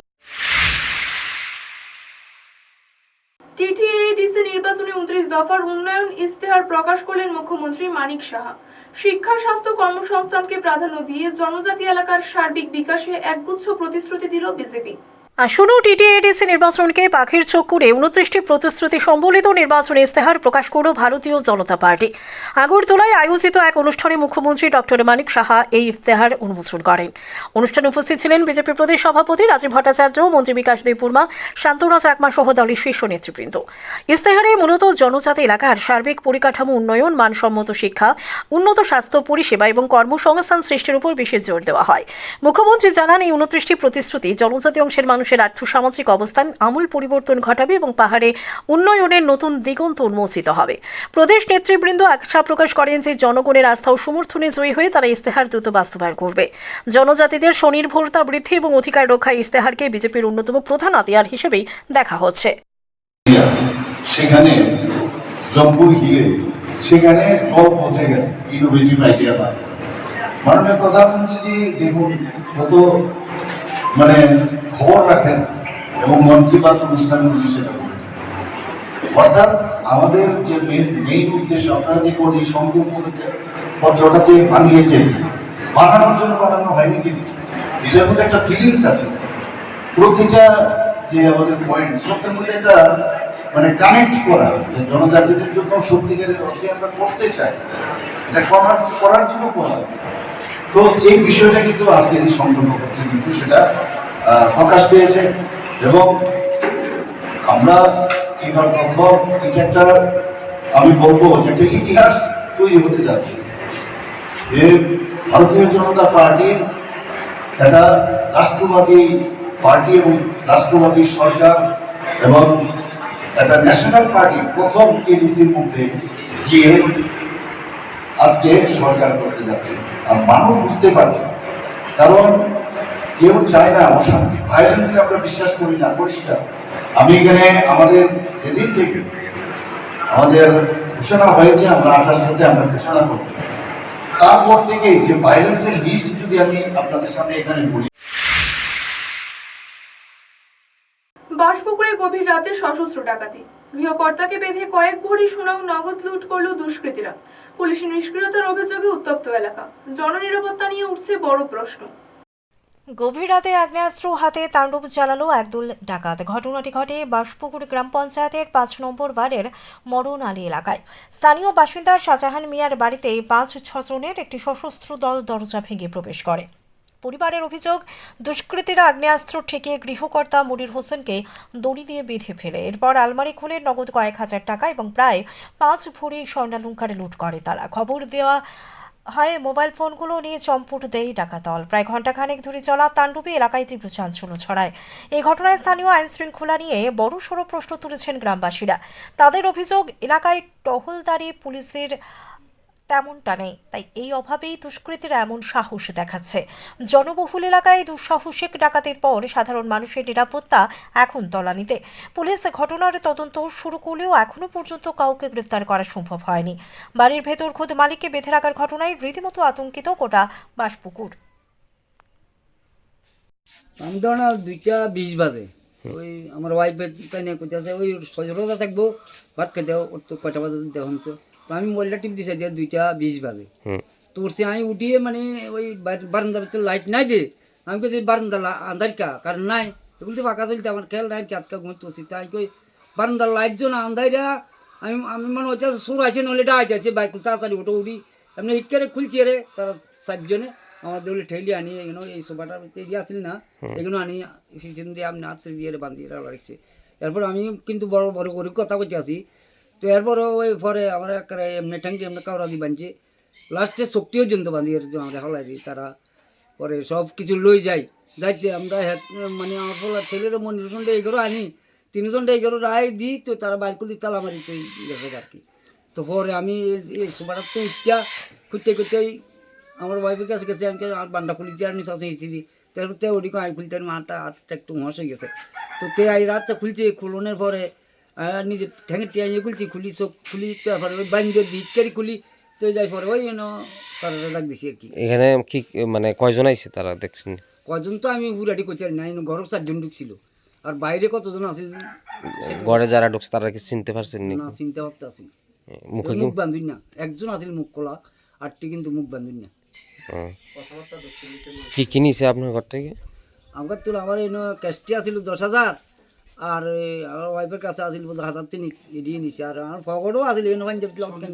টিটিএডিসি নির্বাচনে 29 দফার উন্নয়ন ইশতেহার প্রকাশ করলেন মুখ্যমন্ত্রী মানিক সাহা। শিক্ষা, স্বাস্থ্য, কর্মসংস্থানকে প্রাধান্য দিয়ে জনজাতি এলাকার সার্বিক বিকাশে একগুচ্ছ প্রতিশ্রুতি দিল বিজেপি। আসন্ন টিটিএডিসি নির্বাচনকে পাখির চোখ করে 29টি প্রতিশ্রুতি সম্বলিত নির্বাচনী ইশতেহার প্রকাশ করল ভারতীয় জনতা পার্টি। আগরতলায় আয়োজিত এক অনুষ্ঠানে মুখ্যমন্ত্রী ডক্টর মানিক সাহা এই ইশতেহার উন্মোচন করেন। অনুষ্ঠানে উপস্থিত ছিলেন বিজেপি প্রদেশ সভাপতি রাজীব ভট্টাচার্য, মন্ত্রী বিকাশ দেববর্মা, শান্তনা চাকমা সহ দলের শীর্ষ নেতৃবৃন্দ। ইশতেহারে মূলত জনজাতি এলাকার সার্বিক পরিকাঠামো উন্নয়ন, মানসম্মত শিক্ষা, উন্নত স্বাস্থ্য পরিষেবা এবং কর্মসংস্থান সৃষ্টির উপর বিশেষ জোর দেওয়া হয়। মুখ্যমন্ত্রী জানান, এই 29টি প্রতিশ্রুতি জনজাতি অংশের মানুষের আর্থসামাজিক অবস্থান আমূল পরিবর্তন ঘটাবে এবং পাহাড়ে উন্নয়নের নতুন দিগন্ত উন্মোচিত হবে। প্রদেশ নেতৃবৃন্দ আশা প্রকাশ করেন যে জনগণের আস্থা ও সমর্থনে জয়ী হয়ে তারা ইশতেহার দ্রুত বাস্তবায়ন করবে। জনজাতিদের স্বনির্ভরতা বৃদ্ধি এবং অধিকার রক্ষায় ইশতেহারকে বিজেপির অন্যতম প্রধান হাতিয়ার হিসেবেই দেখা হচ্ছে। সেখানে জম্পুর হিলে সেখানে জল পৌঁছে গেছে ইনোভেটিভ আইডিয়ার মাধ্যমে। মাননীয় প্রধানমন্ত্রীজি দেখুন, কত মানে খবর রাখেন এবং মন কি বাত অনুষ্ঠানগুলি সেটা করেছেন। অর্থাৎ আমাদের যে মেইন উদ্দেশ্য, আপনারা দেখুন এই সংকল্প পত্রটাতে বানিয়েছে, বানানোর জন্য বানানো হয়নি, কিন্তু এটার মধ্যে একটা ফিলিংস আছে। প্রতিটা যে আমাদের পয়েন্ট সবটার মধ্যে একটা মানে কানেক্ট করা, যে জনজাতিদের জন্য সত্যিকারের অর্থে আমরা করতে চাই, এটা করার জন্য করা। তো এই বিষয়টা কিন্তু আজকের এই সংকল্পপত্রে কিন্তু সেটা প্রকাশ পেয়েছে এবং আমরা এবার প্রথম এটা একটা আমি বলবো যে একটা ইতিহাস তৈরি হতে যাচ্ছে, যে ভারতীয় জনতা পার্টির একটা রাষ্ট্রবাদী পার্টি এবং রাষ্ট্রবাদী সরকার এবং একটা ন্যাশনাল পার্টি প্রথম এডিসির মধ্যে গিয়ে আজকে সরকার করতে যাচ্ছে। আর মানুষ বুঝতে পারছে, কারণ কেউ চায় না অশান্তি, ভায়োলেন্সে আমরা বিশ্বাস করি না, পরিষ্কার। আমি এখানে আমাদের যেদিন থেকে আমাদের ঘোষণা হয়েছে, আমরা 28 সালে আমরা ঘোষণা করছি, তারপর থেকে যে ভায়োলেন্সের লিস্ট যদি আমি আপনাদের সামনে এখানে বলি। বাসপুকুরে গভীর রাতে সশস্ত্র ডাকাতি, গৃহকর্তাকে বেঁধে কয়েক ভরি সোনা ও নগদ লুট করল দুষ্কৃতীরা। পুলিশের নিষ্ক্রিয়তার অভিযোগে উত্তপ্ত এলাকা, জননিরাপত্তা নিয়ে উঠছে বড় প্রশ্ন। গভীর রাতে আগ্নেয়াস্ত্র হাতে তাণ্ডব চালালো একদল ডাকাত। ঘটনাটি ঘটে বাসপুকুর গ্রাম পঞ্চায়েতের 5 নম্বর ওয়ার্ডের মরণ আলী এলাকায়। স্থানীয় বাসিন্দা শাহজাহান মিয়ার বাড়িতে 5-6 জনের একটি সশস্ত্র দল দরজা ভেঙে প্রবেশ করে। পরিবারের অভিযোগ, দুষ্কৃতীরা আগ্নেয়াস্ত্র ঠেকিয়ে গৃহকর্তা মনির হোসেনকে দড়ি দিয়ে বেঁধে ফেলে। এরপর আলমারি খুলে নগদ কয়েক হাজার টাকা এবং প্রায় 5 ভরি স্বর্ণালংকারে লুট করে তারা। খবর দেওয়া হয় মোবাইল ফোনগুলো নিয়ে চম্পট দেয় ডাকাতদল। প্রায় ঘণ্টাখানেক ধরে চলা তাণ্ডবে এলাকায় তীব্র চাঞ্চল্য ছড়ায়। এই ঘটনায় স্থানীয় আইন শৃঙ্খলা নিয়ে বড়সড় প্রশ্ন তুলেছেন গ্রামবাসীরা। তাদের অভিযোগ, এলাকায় টহলদারি পুলিশের তেমনটা নেই, তাই এই অভাবেই দুষ্কৃতীরা এমন সাহস দেখাচ্ছে। জনবহুল এলাকায় দুঃসাহসিক ডাকাতির পর সাধারণ মানুষের নিরাপত্তা এখন তলানিতে। পুলিশ ঘটনার তদন্ত শুরু করলেও এখনো পর্যন্ত কাউকে গ্রেফতার করা সম্ভব হয়নি। বাড়ির ভেতর খোদ মালিককে বেঁধে রাখার ঘটনায় রীতিমতো আতঙ্কিত গোটা বাসপুকুর। আমি তো না 2:20 বাজে, ওই আমার ওয়াইফের তাই নিয়ে করতেছে, ওই সজরতা থাকবো ভাত খেতে, ওর তো কয়টা বাজে দেখুন তো। তো আমি মোবাইলটা টিপ দিয়েছি যে 2:20 বাজে। তো উঠছি আমি, উঠিয়ে মানে ওই বারান্দার ভিতরে লাইট নাই দে, আমি কে বারান্দা আন্ধারিকা কারণ নাই, এগুলো তো ফাঁকা চলতে আমার খেয়াল নাই, কাতকা ঘুমে তুলছি। তাই কই বারান্দার লাইট জন্য আন্ধাইরা আমি মনে হচ্ছে সুর আছে নলে ডাইছে আছে বাইক তাড়াতাড়ি ওটা উঠি এমনি হিট করে খুলছি রে তারা 7 জনে আমার দৌড়ে ঠেলি আনি এগুলো এই সোফাটার এরিয়া আছিল না এগুলো আনি ফিসিন দিয়ে আমি হাত দিয়ে বাঁধিয়ে রাখছি। এরপর আমি কিন্তু বড় বড় করে কথা বলতে আসি। তো এরপর ওই পরে আমার একটা এমনি ঠ্যাঙ্কি এমনি কাউরা দিয়ে বাঁধছে লাস্টে শক্তিও জন্তু বাঁধিয়ে আমরা হলাই তারা পরে সব কিছু লই যাইছে আমরা মানে আমার বলার ছেলের মনিরুষণটা এগুলো আনি 3 জনটা এগুলো রায় দিই তো তারা বাইর করে তালা মারি তো গেছে আর কি। তো পরে আমি এই সোফাটা তো উঠা খুঁজতেই আমার ওয়াইফের কাছে গেছে আমি আর বান্ডা খুলি দিয়ে আর নিতে হয়েছি দিই তারপর তে ওদিকে আই খুলতে মাটা হাতটা একটু মশ হয়ে গেছে। তো তে আই রাতটা খুলছি খুলনের পরে নিজে ঠ্যাঙে টিয়াইয়ে খুলছি খুলি চোখ খুলি তারপরে ওই বান্ধে দিক খুলি তো যাই পরে ওই তারা ডাক দিছি আর কি। এখানে কি মানে কয়জন আইছে তারা দেখছেন? কজন তো আমি বুড়াটি করতে পারি না ঘর 4 জন ঢুকছিল আর বাইরে কতজন আছে ঘরে যারা ঢুকছে তারা কি চিনতে পারছেন না চিনতে পারতে আসি মুখে মুখ বান্ধুই না একজন আছিল মুখ খোলা আরটি কিন্তু মুখ বান্ধুই না। কি কিনিছে আপনার ঘর থেকে? আমার তো আমার এই ক্যাশটি আছিল 10,000 আর আমার ওয়াইফের কাছে আছিল 1,300 এদিকে নিছে আর আমার ফগড়ও আছিল এই নবান যে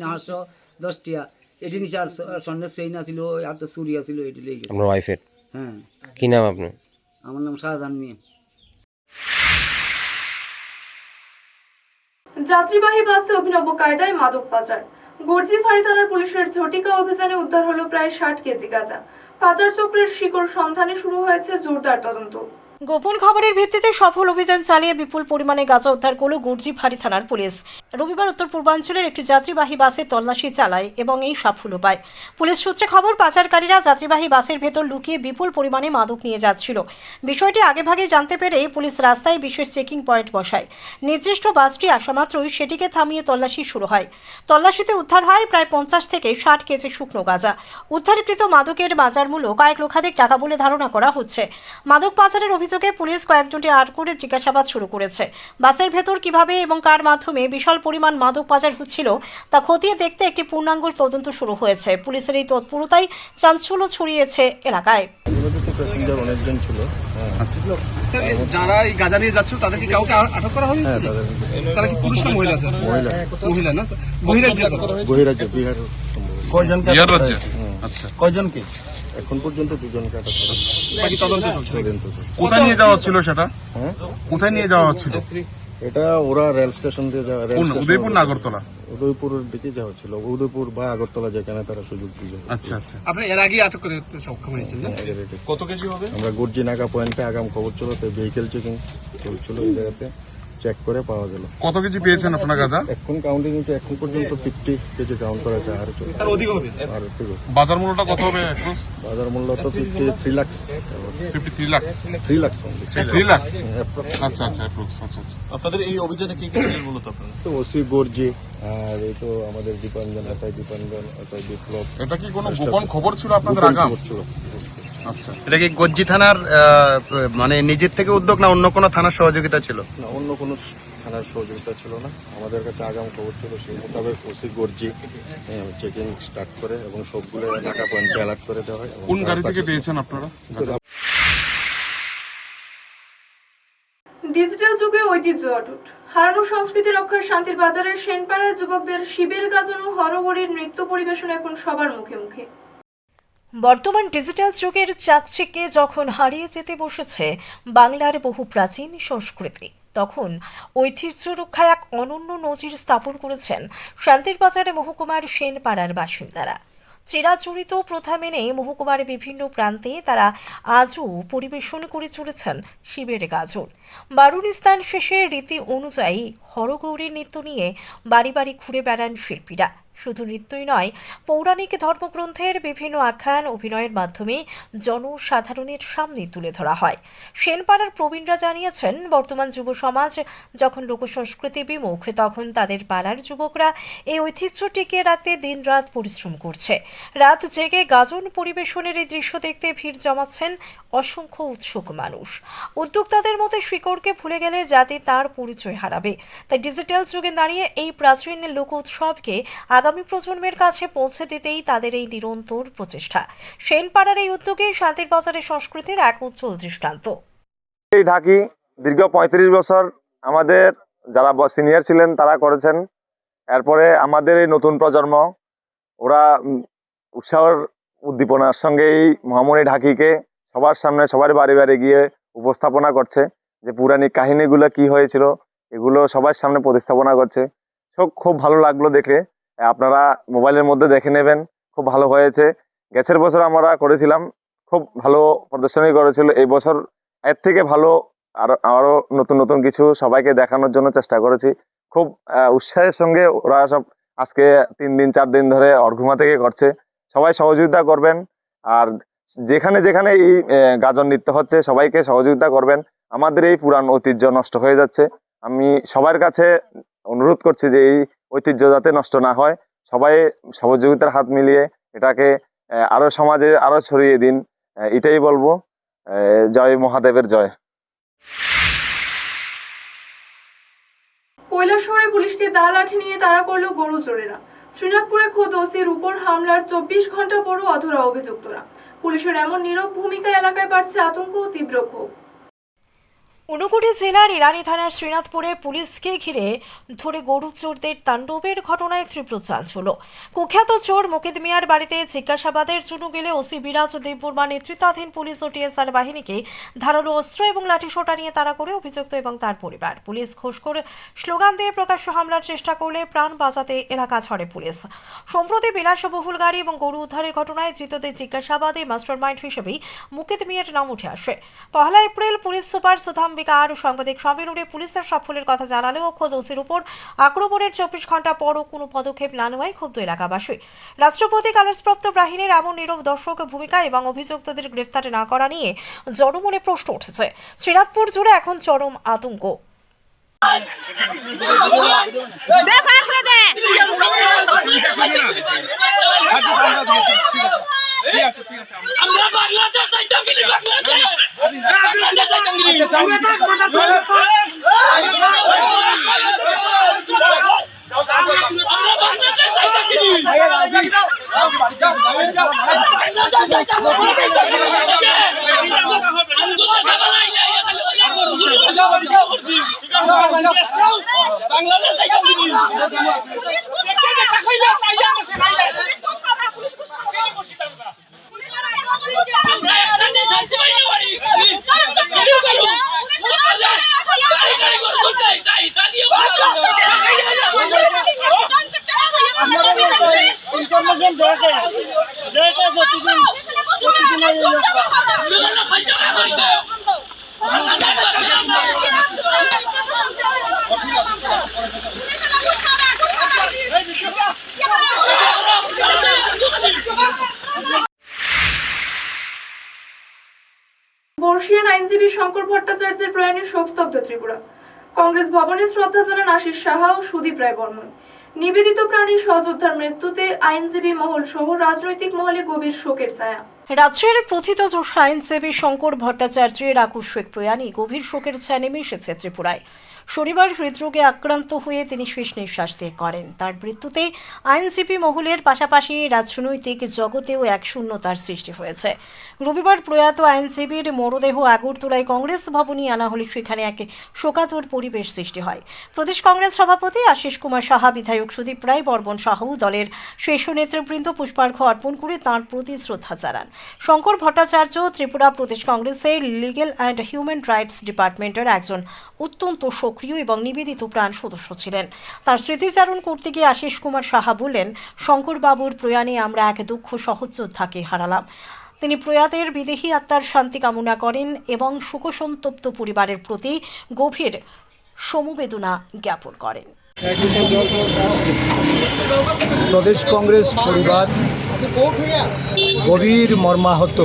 910 টিয়া এটি নিছে আর স্বর্ণের চেইন আছিল হাতে চুরি আছিল এটি লেগে গেছে। আপনার ওয়াইফের? হ্যাঁ। কি নাম আপনার? আমার নাম শাহজাহান মিয়া। যাত্রীবাহী বাসে অভিনব কায়দায় মাদক পাচার। গর্জিফাড়ি থানার পুলিশের ঝটিকা অভিযানে উদ্ধার হলো প্রায় 60 কেজি গাঁজা। পাচার চক্রের শিকড় সন্ধানে শুরু হয়েছে জোরদার তদন্ত। গোপন খবরের ভিত্তিতে সফল অভিযান চালিয়ে বিপুল পরিমাণে গাঁজা উদ্ধার করল গর্জিফাড়ি থানার পুলিশ। রবিবার উত্তর পূর্বাঞ্চলের একটি যাত্রীবাহী বাসে তল্লাশি চালায় এবং এই সাফল্য পায়। পুলিশ সূত্রে খবর, পাচারকারীরা যাত্রীবাহী বাসের ভেতর লুকিয়ে বিপুল পরিমাণে মাদক নিয়ে যাচ্ছিল। বিষয়টি আগেভাগে জানতে পেরে পুলিশ রাস্তায় বিশেষ চেকিং পয়েন্ট বসায়। নির্দিষ্ট বাসটি আসা মাত্রই সেটিকে থামিয়ে তল্লাশি শুরু হয়। তল্লাশিতে উদ্ধার হয় প্রায় 50 থেকে 60 কেজি শুকনো গাঁজা। উদ্ধারকৃত মাদকের বাজার মূল্য কয়েক লক্ষাধিক টাকা বলে ধারণা করা হচ্ছে। মাদক পাচারের অভিযোগে পুলিশ কয়েকজনকে আটক করে জিজ্ঞাসাবাদ শুরু করেছে। বাসের ভেতর কিভাবে এবং কার মাধ্যমে বিশাল পরিমাণ মাদক পাচার হচ্ছিল তা খতিয়ে দেখতে একটি পূর্ণাঙ্গ তদন্ত শুরু হয়েছে। পুলিশের এই তৎপরতায় চাঞ্চল্য ছড়িয়েছে এলাকায়। অনেকজন ছিল যারা এই গাঁজা নিয়ে যাচ্ছিল তাদের কি কাউকে আটক করা হয়েছে? তারা কি পুরুষ না মহিলা? মহিলা না বহিরাজ্য বিহার। কয়জনকে আচ্ছা কয়জনকে? এখন পর্যন্ত 2 জনকে আটক করা হয়েছে। বাকি তদন্ত চলছে। কোথায় নিয়ে যাওয়া হচ্ছিল সেটা? কোথায় নিয়ে যাওয়া হচ্ছিল? এটা ওরা রেল স্টেশন দিয়ে যাওয়া। উদয়পুর না আগরতলা? উদয়পুরের দিকে যাওয়া হচ্ছিল, উদয়পুর বা আগরতলা যেখানে তারা সুযোগ দিয়ে। আচ্ছা আচ্ছা। আপনি এর আগে আটক করে সক্ষম হয়েছেন? কত কেজি হবে? আমরা গর্জিনাকা পয়েন্টে আগাম খবর ছিল, তো ভেহিকেল চেকিং চলছিল, এই জায়গাতে চেক করে পাওয়া গেল। কত কেজি পেয়েছেন আপনার গাঁজা? এখন কাউন্টিং হচ্ছে, এখন পর্যন্ত 50 কেজি কাউন্ট করা আছে। আর তার অধিক হবে? আর ঠিক আছে। বাজার মূল্যটা কত হবে? বাজার মূল্য তো 53 লাখ। 53 লাখ? 3 লাখ। 3 লাখ? আচ্ছা আচ্ছা। আপনাদের এই অভিযানে কি কি ছিল মূলত আপনারা? তো ওসি গর্জি আর এই তো আমাদের দীপাঞ্জন, এসআই বিপ্লব। এটা কি কোনো গোপন খবর ছিল আপনাদের আগাম? আচ্ছা। এটা কি গজ্জি থানার মানে নিজের থেকে উদ্যোগ না অন্য কোনো থানার সহযোগিতা ছিল? না, অন্য কোনো থানার সহযোগিতা ছিল না, আমাদের কাছে আগাম খবর ছিল, সেই মোতাবেক ওসি গর্জি চেকিং স্টার্ট করে এবং সবগুলো এলাকা পয়েন্টে অ্যালার্ট করে দেওয়া হয়। কোন গাড়ি থেকে পেয়েছেন আপনারা? ডিজিটাল যুগে ঐতিহ্য অটুট। হারানো সংস্কৃতি রক্ষার শান্তির বাজারের সেনপাড়ায় যুবকদের শিবের গাজন ও হরহরির নৃত্য পরিবেশন এখন সবার মুখে মুখে। বর্তমান ডিজিটাল যুগের চাকচিক্যে যখন হারিয়ে যেতে বসেছে বাংলার বহু প্রাচীন সংস্কৃতি, তখন ঐতিহ্য রক্ষায় এক অনন্য নজির স্থাপন করেছেন শান্তির বাজারে মহকুমার সেনপাড়ার বাসিন্দারা। চিরাচরিত প্রথা মেনে মহকুমার বিভিন্ন প্রান্তে তারা আজও পরিবেশন করে চলেছেন শিবের গাজন। বারুণ স্থান শেষে রীতি অনুযায়ী হরগৌরীর নৃত্য নিয়ে বাড়ি বাড়ি ঘুরে বেড়ান শিল্পীরা। শুধু নৃত্যই নয়, পৌরাণিক ধর্মগ্রন্থের বিভিন্ন আখ্যান অভিনয়ের মাধ্যমে জনসাধারণের সামনে তুলে ধরা হয়। সেনপাড়ার প্রবীণরা জানিয়েছেন, বর্তমান যুব সমাজ যখন লোকসংস্কৃতি বিমুখ, তখন তাদের পাড়ার যুবকরা এই ঐতিহ্য টিকিয়ে রাখতে দিনরাত পরিশ্রম করছে। রাত জেগে গাজন পরিবেশনের এই দৃশ্য দেখতে ভিড় জমাচ্ছেন অসংখ্য উৎসুক মানুষ। উদ্যোক্তাদের মতে শিকড়কে ভুলে গেলে জাতি তার পরিচয় হারাবে। তাই ডিজিটাল যুগে দাঁড়িয়ে এই প্রাচীন লোক উৎসবকে আগামী প্রজন্মের কাছে পৌঁছে দিতেই তাদের এই নিরন্তর প্রচেষ্টা। সেনপাড়ার এই উদ্যোগে শান্তির বাজারের সংস্কৃতির এক উজ্জ্বল দৃষ্টান্ত। এই ঢাকি দীর্ঘ 35 বছর আমাদের যারা সিনিয়র ছিলেন তারা করেছেন, এরপরে আমাদের এই নতুন প্রজন্ম ওরা উৎসাহের উদ্দীপনার সঙ্গে এই মহামণি ঢাকিকে সবার সামনে সবার বাড়ি বাড়ি গিয়ে উপস্থাপনা করছে যে পৌরাণিক কাহিনীগুলো কি হয়েছিল এগুলো সবার সামনে প্রতিস্থাপনা করছে। খুব ভালো লাগলো দেখে, আপনারা মোবাইলের মধ্যে দেখে নেবেন, খুব ভালো হয়েছে। গেছের বছর আমরা করেছিলাম, খুব ভালো প্রদর্শনী করেছিল। এই বছর এর থেকে ভালো আরও নতুন নতুন কিছু সবাইকে দেখানোর জন্য চেষ্টা করেছি। খুব উৎসাহের সঙ্গে ওরা সব আজকে 3 দিন 4 দিন ধরে অর্ঘুমা থেকে করছে। সবাই সহযোগিতা করবেন, আর যেখানে যেখানে এই গাজন নৃত্য হচ্ছে সবাইকে সহযোগিতা করবেন। আমাদের এই পুরান ঐতিহ্য নষ্ট হয়ে যাচ্ছে। আমি সবার কাছে অনুরোধ করছি যে এই ঐতিহ্য যাতে নষ্ট না হয়, সবাই সহযোগিতার হাত মিলিয়ে এটাকে আরও সমাজে আরও ছড়িয়ে দিন, এটাই বলবো। জয় মহাদেবের জয়। কৈলাসহরে পুলিশকে দা লাঠি নিয়ে তাড়া করলো গরু চোরেরা। শ্রীনাথপুরে খোদ ওসির উপর হামলার 24 ঘন্টা পরও অধরা অভিযুক্তরা। পুলিশের এমন নীরব ভূমিকা এলাকায় বাড়ছে আতঙ্ক ও তীব্র ক্ষোভ। ঊনকোটি জেলার ইরানি থানার শ্রীনাথপুরে পুলিশকে ঘিরে ধরে গরু চোরদের তাণ্ডবের ঘটনায় তীব্র চাঞ্চল্য। কুখ্যাত চোর মুকিদ মিয়ার বাড়িতে জিজ্ঞাসাবাদের জন্য গেলে ওসি বিরাজ দেববর্মা নেতৃত্বাধীন পুলিশ ও টিএসআর বাহিনীকে ধারালো অস্ত্র এবং লাঠিসোঁটা নিয়ে তাড়া করে অভিযুক্ত এবং তার পরিবার। পুলিশ ঘোষখোর স্লোগান দিয়ে প্রকাশ্য হামলার চেষ্টা করলে প্রাণ বাঁচাতে এলাকা ছাড়ে পুলিশ। সম্প্রতি বিলাসবহুল গাড়ি এবং গরু উদ্ধারের ঘটনায় ধৃতদের জিজ্ঞাসাবাদে মাস্টারমাইন্ড হিসেবেই মুকিদ মিয়ার নাম উঠে আসে। 1 এপ্রিল পুলিশ সুপার সুধাম বিকার সাংবাদিক সম্মেলনে পুলিশের সাফল্যের কথা জানালেও খোদ ওসির উপর আক্রমণের 24 ঘন্টা পরও কোনো পদক্ষেপ না নেওয়ায় ক্ষুব্ধ এলাকাবাসী। রাষ্ট্রপতি কালার্সপ্রাপ্ত বাহিনীর এমন নীরব দর্শক ভূমিকা এবং অভিযুক্তদের গ্রেফতার না করা নিয়ে জনমনে প্রশ্ন উঠেছে। শ্রীনাথপুর জুড়ে এখন চরম আতঙ্ক। বর্ষিয়ান আইনজীবী শঙ্কর ভট্টাচার্যের প্রয়াণে শোকস্তব্ধ ত্রিপুরা। কংগ্রেস ভবনে শ্রদ্ধা জানান আশিস সাহা ও সুদীপ রায় বর্মন। নিবেদিত প্রাণী সহযোদ্ধার মৃত্যুতে আইনজীবী মহল সহ রাজনৈতিক মহলে গভীর শোকের ছায়া। রাজ্যের প্রথিতযশ আইনজীবী শঙ্কর ভট্টাচার্যের আকস্মিক প্রয়াণে গভীর শোকের ছায়া নেমে এসেছে ত্রিপুরায়। শনিবার হৃদরোগে আক্রান্ত হয়ে তিনি শেষ নিঃশ্বাস ত্যাগ করেন। তার মৃত্যুতে আইনজীবী মহলের পাশাপাশি রাজনৈতিক জগতেও এক শূন্যতার সৃষ্টি হয়েছে। রবিবার প্রয়াত আইনজীবীর মরদেহ আগরতলায় কংগ্রেস ভবনে আনা হলে সেখানে এক শোকাতুর পরিবেশ সৃষ্টি হয়। প্রদেশ কংগ্রেস সভাপতি আশিস কুমার সাহা, বিধায়ক সুদীপ রায় বর্মন সহ দলের শীর্ষ নেতৃবৃন্দ পুষ্পার্ঘ্য অর্পণ করে তাঁর প্রতি শ্রদ্ধা জানান। শঙ্কর ভট্টাচার্য ত্রিপুরা প্রদেশ কংগ্রেসের লিগ্যাল অ্যান্ড হিউম্যান রাইটস ডিপার্টমেন্টের একজন অত্যন্ত সক্রিয় এবং নিবেদিত প্রাণ সদস্য ছিলেন। তার স্মৃতিচারণ করতে গিয়ে আশিস কুমার সাহা বললেন, শঙ্করবাবুর প্রয়াণে আমরা এক দুঃখ সহযোদ্ধাকে হারালাম। তিনি প্রয়াতের বিদেহী আত্মার শান্তি কামনা করেন এবং শোকসন্তপ্ত পরিবারের প্রতি গভীর সমবেদনা জ্ঞাপন করেন। প্রদেশ কংগ্রেস পরিবার গভীর মর্মাহত।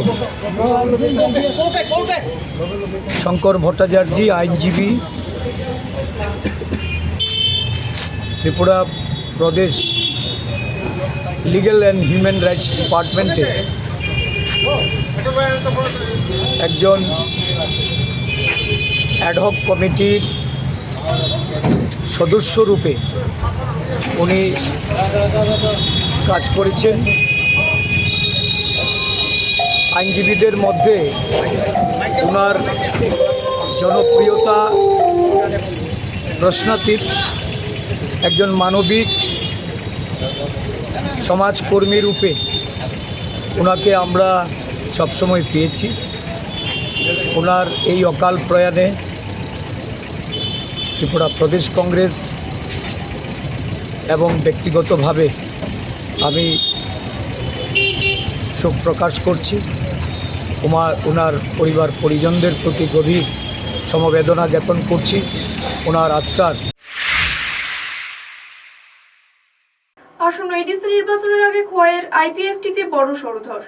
শঙ্কর ভট্টাচার্য আইনজীবী, ত্রিপুরা প্রদেশ লিগ্যাল অ্যান্ড হিউম্যান রাইটস ডিপার্টমেন্টে একজন অ্যাডহক কমিটির সদস্যরূপে উনি কাজ করেছেন। আইনজীবীদের মধ্যে ওনার জনপ্রিয়তা প্রশ্নাতীত। একজন মানবিক সমাজকর্মী রূপে ওনাকে আমরা সবসময় পেয়েছি। ওনার এই অকাল প্রয়াণে ত্রিপুরা প্রদেশ কংগ্রেস এবং ব্যক্তিগতভাবে আমি শোক প্রকাশ করছি। ওনার পরিবার পরিজনদের প্রতি গভীর সমবেদনা জ্ঞাপন করছি। ওনার আত্মার আসন্ন এডিসি নির্বাচনের আগে খোয়াইয়ের আইপিএফটিতে বড় সরধর।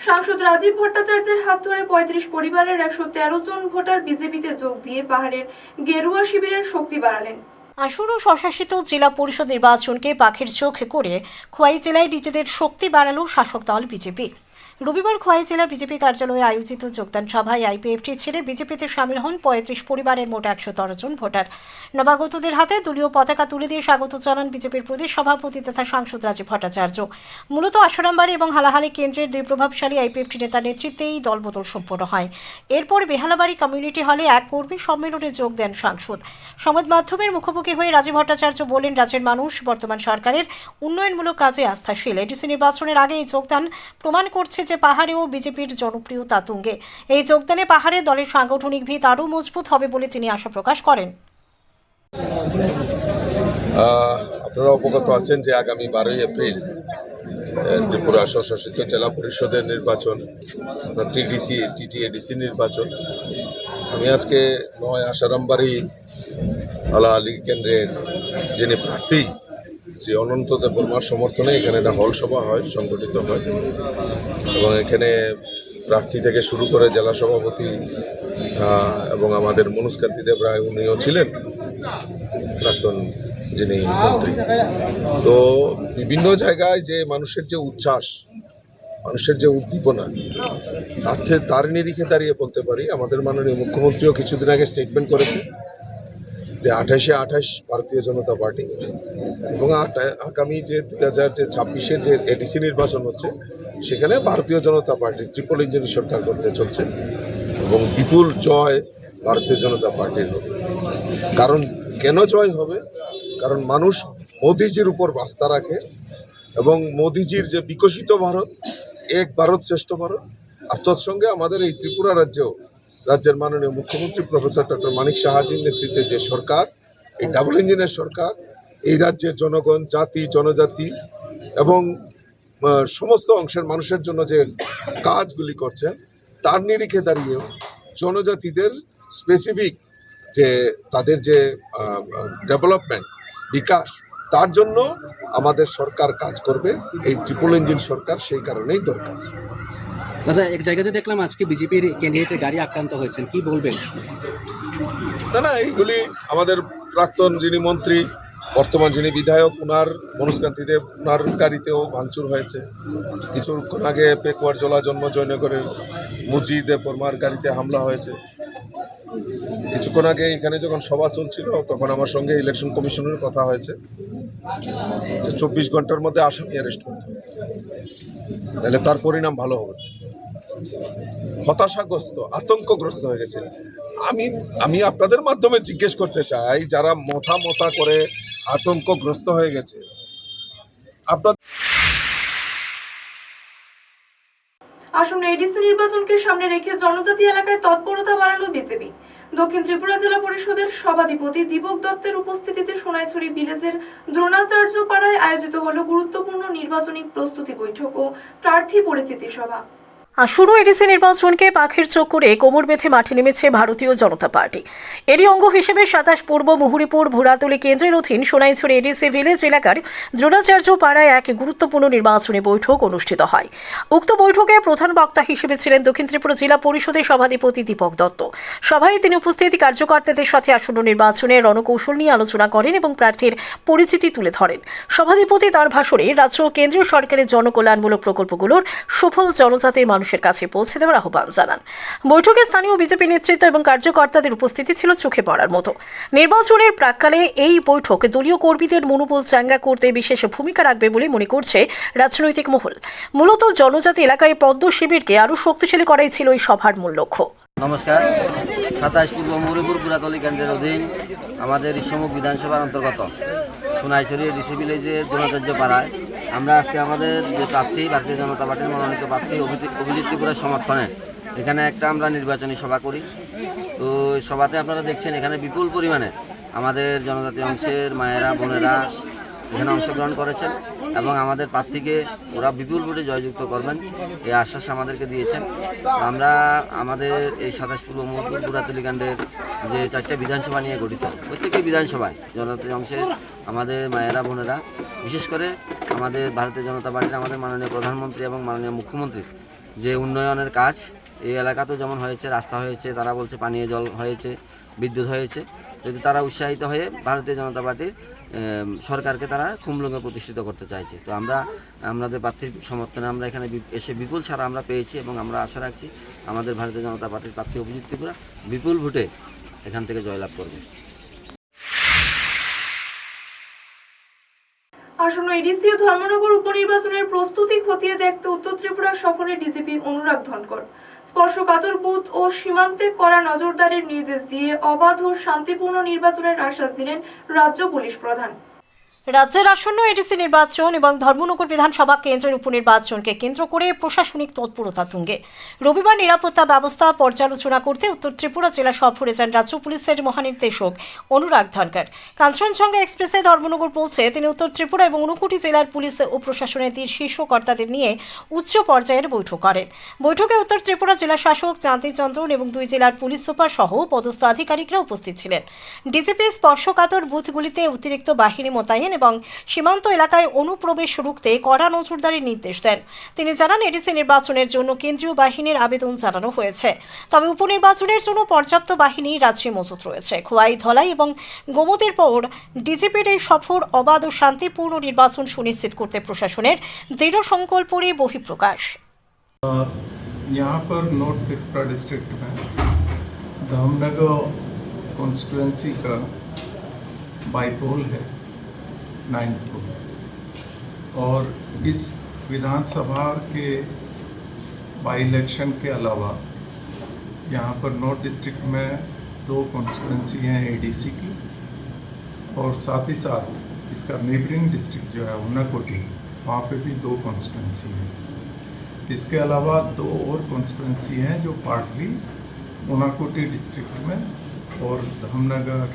সাংসদ রাজীব ভট্টাচার্যের হাত ধরে ৩৫ পরিবারের ১১৩ জন ভোটার বিজেপিতে যোগ দিয়ে পাহাড়ের গেরুয়া শিবিরের শক্তি বাড়ালেন। আসন্ন স্বশাসিত জেলা পরিষদ নির্বাচনকে পাখির চোখ করে খোয়াই জেলায় নিজেদের শক্তি বাড়ালো শাসক দল বিজেপি। রবিবার খোয়াই জেলা বিজেপি কার্যালয়ে আয়োজিত যোগদান সভায় আইপিএফটি ছেড়ে বিজেপিতে সামিল হন ৩৫ পরিবারের মোট ১১৩ জন ভোটার। নবাগতদের হাতে দলীয় পতাকা তুলে দিয়ে স্বাগত জানান বিজেপির প্রদেশ সভাপতি তথা সাংসদ রাজীব ভট্টাচার্য। মূলত আশারামবাড়ি এবং হালাহালি কেন্দ্রের দুই প্রভাবশালী আইপিএফটি নেতার নেতৃত্বে এই দলবদল সম্পন্ন হয়। এরপর বেহালাবাড়ি কমিউনিটি হলে এক কর্মী সম্মেলনে যোগ দেন সাংসদ। সংবাদ মাধ্যমের মুখোমুখি হয়ে রাজীব ভট্টাচার্য বলেন, রাজ্যের মানুষ বর্তমান সরকারের উন্নয়নমূলক কাজে আস্থাশীল। এডিসি নির্বাচনের আগে এই যোগদান প্রমাণ করছে যে পাহাড়েও বিজেপির জনপ্রিয়তা তুঙ্গে। এই যোগদানে পাহাড়ে দলের সাংগঠনিক ভিত আরও মজবুত হবে বলে তিনি আশা প্রকাশ করেন। আপনারা অবগত আছেন যে আগামী 12 এপ্রিল ত্রিপুরা স্বশাসিত জেলা পরিষদের নির্বাচন, টিটিএডিসি নির্বাচন। আমি আজকে আশারামবাড়ি হালাহালি কেন্দ্রের যিনি প্রার্থী শ্রী অনন্ত দেববর্মার সমর্থনে এখানে একটা হল সভা হয়, সংগঠিত হয় এবং এখানে প্রার্থী থেকে শুরু করে জেলা সভাপতি এবং আমাদের মনুষ্কান্তি দেব রায় উনিও ছিলেন, প্রাক্তন যিনি মন্ত্রী। তো বিভিন্ন জায়গায় যে মানুষের যে উচ্ছ্বাস, মানুষের যে উদ্দীপনা, তার নিরিখে দাঁড়িয়ে বলতে পারি আমাদের মাননীয় মুখ্যমন্ত্রীও কিছুদিন আগে স্টেটমেন্ট করেছে যে 28 ভারতীয় জনতা পার্টি এবং আগামী যে 2026-এর যে এডিসি নির্বাচন হচ্ছে সেখানে ভারতীয় জনতা পার্টি ট্রিপল ইঞ্জিন সরকার করতে চলছে এবং বিপুল জয় ভারতীয় জনতা পার্টির হবে। কারণ কেন জয় হবে? কারণ মানুষ মোদিজির উপর আস্থা রাখে এবং মোদিজির যে বিকশিত ভারত, এক ভারত শ্রেষ্ঠ ভারত, আর তৎসঙ্গে আমাদের এই ত্রিপুরা রাজ্যের মাননীয় মুখ্যমন্ত্রী প্রফেসর ডক্টর মানিক সাহাজির নেতৃত্বে যে সরকার, এই ডাবল ইঞ্জিনের সরকার, এই রাজ্যের জনগণ, জাতি, জনজাতি এবং সমস্ত অংশের মানুষের জন্য যে কাজগুলি করছে তার নিরিখে দাঁড়িয়েও জনজাতিদের স্পেসিফিক যে তাদের যে ডেভেলপমেন্ট, বিকাশ, তার জন্য আমাদের সরকার কাজ করবে। এই ট্রিপল ইঞ্জিন সরকার সেই কারণেই দরকার। দাদা, এক জায়গাতে দেখলাম আজকে বিজেপির ক্যান্ডিডেটের গাড়ি আক্রান্ত হয়েছেন, কি বলবেন? না, এইগুলি আমাদের প্রাক্তন যিনি মন্ত্রী, বর্তমান যিনি বিধায়ক, ওনার মনুষ্কান্তিদেব, ওনার গাড়িতেও ভাঙচুর হয়েছে। কিছুক্ষণ আগে পেকুয়ার জলা জন্মজয়নগরের মুজি দেববর্মার গাড়িতে হামলা হয়েছে। কিছুক্ষণ আগে এখানে যখন সভা চলছিল তখন আমার সঙ্গে ইলেকশন কমিশনের কথা হয়েছে যে 24 ঘন্টার মধ্যে আসামি অ্যারেস্ট করতে হবে, তাহলে তার পরিণাম ভালো হবে। হতাশাগ্রস্ত, আতঙ্কগ্রস্ত হয়ে গেছে। আমি আপনাদের মাধ্যমে জিজ্ঞেস করতে চাই, যারা মথা করে আতঙ্কগ্রস্ত হয়ে গেছে, আসন্ন এডিসি নির্বাচনকে সামনে রেখে জনজাতি এলাকায় তৎপরতা বাড়ালো বিজেপি। দক্ষিণ ত্রিপুরা জেলা পরিষদের সভাধিপতি দীপক দত্তের উপস্থিতিতে সোনাইছড়ি ভিলেজের দ্রোণাচার্য পাড়ায় আয়োজিত হলো গুরুত্বপূর্ণ নির্বাচনী প্রস্তুতি বৈঠক ও প্রার্থী পরিচিতি সভা। শুরু এডিসি নির্বাচনকে পাখির চোখ করে কোমর বেঁধে মাঠে নেমেছে ভারতীয় জনতা পার্টি। এরই অঙ্গ হিসেবে 27 পূর্ব মুহুরিপুর ভুরাতলি কেন্দ্রের অধীন সোনাইছড়ি এডিসি ভিলেজ এলাকার দ্রোণাচার্য পাড়ায় এক গুরুত্বপূর্ণ নির্বাচনী বৈঠক অনুষ্ঠিত হয়। উক্ত বৈঠকে প্রধান বক্তা হিসেবে ছিলেন দক্ষিণ ত্রিপুরা জেলা পরিষদের সভাধিপতি দীপক দত্ত। সভায় তিনি উপস্থিত কার্যকর্তাদের সাথে আসন্ন নির্বাচনের রণকৌশল নিয়ে আলোচনা করেন এবং প্রার্থীর পরিচিতি তুলে ধরেন। সভাধিপতি তার ভাষণে রাজ্য ও কেন্দ্রীয় সরকারের জনকল্যাণমূলক প্রকল্পগুলোর সুফল জনজাতির মানুষের কাছে পৌঁছে দেওয়ার আহ্বান জানান। বৈঠকে স্থানীয় বিজেপি নেতৃত্ব এবং কার্যকর্তাদের উপস্থিতি ছিল চোখে পড়ার মতো। নির্বাচনের প্রাক্কালে এই বৈঠক দলীয় কর্মীদের মনোবল চাঙ্গা করতে বিশেষ ভূমিকা রাখবে বলে মনে করছে রাজনৈতিক মহল। মূলত জনজাতি এলাকায় পদ্ম শিবিরকে আরও শক্তিশালী করাই ছিল এই সভার মূল লক্ষ্য। নমস্কার, 27 পূর্ব মৌরিপুর পুরাতলী কেন্দ্রের অধীন আমাদের ইসমুখ বিধানসভার অন্তর্গত সোনাইছড়ি ডিসি ভিলেজের দ্রোণাচার্য পাড়ায় আমরা আজকে আমাদের যে প্রার্থী ভারতীয় জনতা পার্টির মনোনীত প্রার্থী অভিজিৎ ত্রিপুরার সমর্থনে এখানে একটা আমরা নির্বাচনী সভা করি। তো এই সভাতে আপনারা দেখছেন এখানে বিপুল পরিমাণে আমাদের জনজাতি অংশের মায়েরা বোনেরা এখানে অংশগ্রহণ করেছেন এবং আমাদের প্রার্থীকে ওরা বিপুল ভোটে জয়যুক্ত করবেন এই আশ্বাস আমাদেরকে দিয়েছেন। আমরা আমাদের এই 27 পূর্ব মৌরিপুর পুরাতলী কাণ্ডের যে 4টা বিধানসভা নিয়ে গঠিত প্রত্যেকটি বিধানসভায় জনজাতি অংশের আমাদের মায়েরা বোনেরা বিশেষ করে আমাদের ভারতীয় জনতা পার্টির আমাদের মাননীয় প্রধানমন্ত্রী এবং মাননীয় মুখ্যমন্ত্রীর যে উন্নয়নের কাজ এই এলাকাতেও যেমন হয়েছে, রাস্তা হয়েছে, তারা বলছে পানীয় জল হয়েছে, বিদ্যুৎ হয়েছে, যদি তারা উৎসাহিত হয়ে ভারতীয় জনতা পার্টির সরকারকে তারা খুমলুঙ্গে প্রতিষ্ঠিত করতে চাইছে। তো আমরা আমাদের প্রার্থীর সমর্থনে আমরা এখানে এসে বিপুল সাড়া আমরা পেয়েছি এবং আমরা আশা রাখছি আমাদের ভারতীয় জনতা পার্টির প্রার্থী অভিজিৎ ত্রিপুরা বিপুল ভোটে এখান থেকে জয়লাভ করবে। আসন্ন এডিসি ও ধর্মনগর উপনির্বাচনের প্রস্তুতি খতিয়ে দেখতে উত্তর ত্রিপুরা সফরে ডিজিপি অনুরাগ ধনকর স্পর্শকাতর বুথ ও সীমান্তে কড়া নজরদারির নির্দেশ দিয়ে অবাধ ও শান্তিপূর্ণ নির্বাচনের আশ্বাস দিলেন রাজ্য পুলিশ প্রধান। রাজ্যের আসন্ন এডিসি নির্বাচন এবং ধর্মনগর বিধানসভা কেন্দ্রের উপনির্বাচনকে কেন্দ্র করে প্রশাসনিক তৎপরতা তুঙ্গে রবিবার নিরাপত্তা ব্যবস্থা পর্যালোচনা করতে উত্তর ত্রিপুরা জেলা সফরে যান রাজ্য পুলিশের মহানির্দেশক অনুরাগ ধনকর। কাঞ্চনজঙ্ঘা এক্সপ্রেসে ধর্মনগর পৌঁছে তিনি উত্তর ত্রিপুরা এবং ঊনকোটি জেলার পুলিশ ও প্রশাসনের শীর্ষ কর্তাদের নিয়ে উচ্চ পর্যায়ের বৈঠক করেন। বৈঠকে উত্তর ত্রিপুরা জেলা শাসক চাঁদি চন্দ্রন এবং 2 জেলার পুলিশ সুপার সহ পদস্থ আধিকারিকরা উপস্থিত ছিলেন। ডিজিপি স্পর্শকাতর বুথগুলিতে অতিরিক্ত বাহিনী মোতায়েন এবং সীমান্ত এলাকায় অনুপ্রবেশ রুখতে কড়া নজরদারির নির্দেশ দেন। তিনি জানান এডিসি নির্বাচনের জন্য কেন্দ্রীয় বাহিনীর আবেদন জানানো হয়েছে, তবে উপনির্বাচনের জন্য পর্যাপ্ত বাহিনী রাজ্যে মজুত রয়েছে। খোয়াই, ধলাই এবং গোমতীর পর ডিজিপির এই সফর অবাধ ও শান্তিপূর্ণ নির্বাচন সুনিশ্চিত করতে প্রশাসনের দৃঢ় সংকল্পের বহিঃপ্রকাশ। यहाँ पर नॉर्थ त्रिपुरा डिस्ट्रिक्ट में धामनगर कॉन्स्टिट्यूंसी का बाईपोल है 9th को, और इस विधानसभा के बाई इलेक्शन के अलावा यहाँ पर नॉर्थ डिस्ट्रिक्ट में 2 कॉन्स्टिट्यूंसी हैं एडीसी की, और साथ ही साथ इसका नेबरिंग डिस्ट्रिक्ट जो है ऊनाकोटी, वहाँ पे भी 2 कॉन्स्टिट्यूंसी हैं। इसके अलावा 2 और कॉन्स्टिट्यूंसी हैं जो पार्टली ऊनाकोटी डिस्ट्रिक्ट में और धामनगर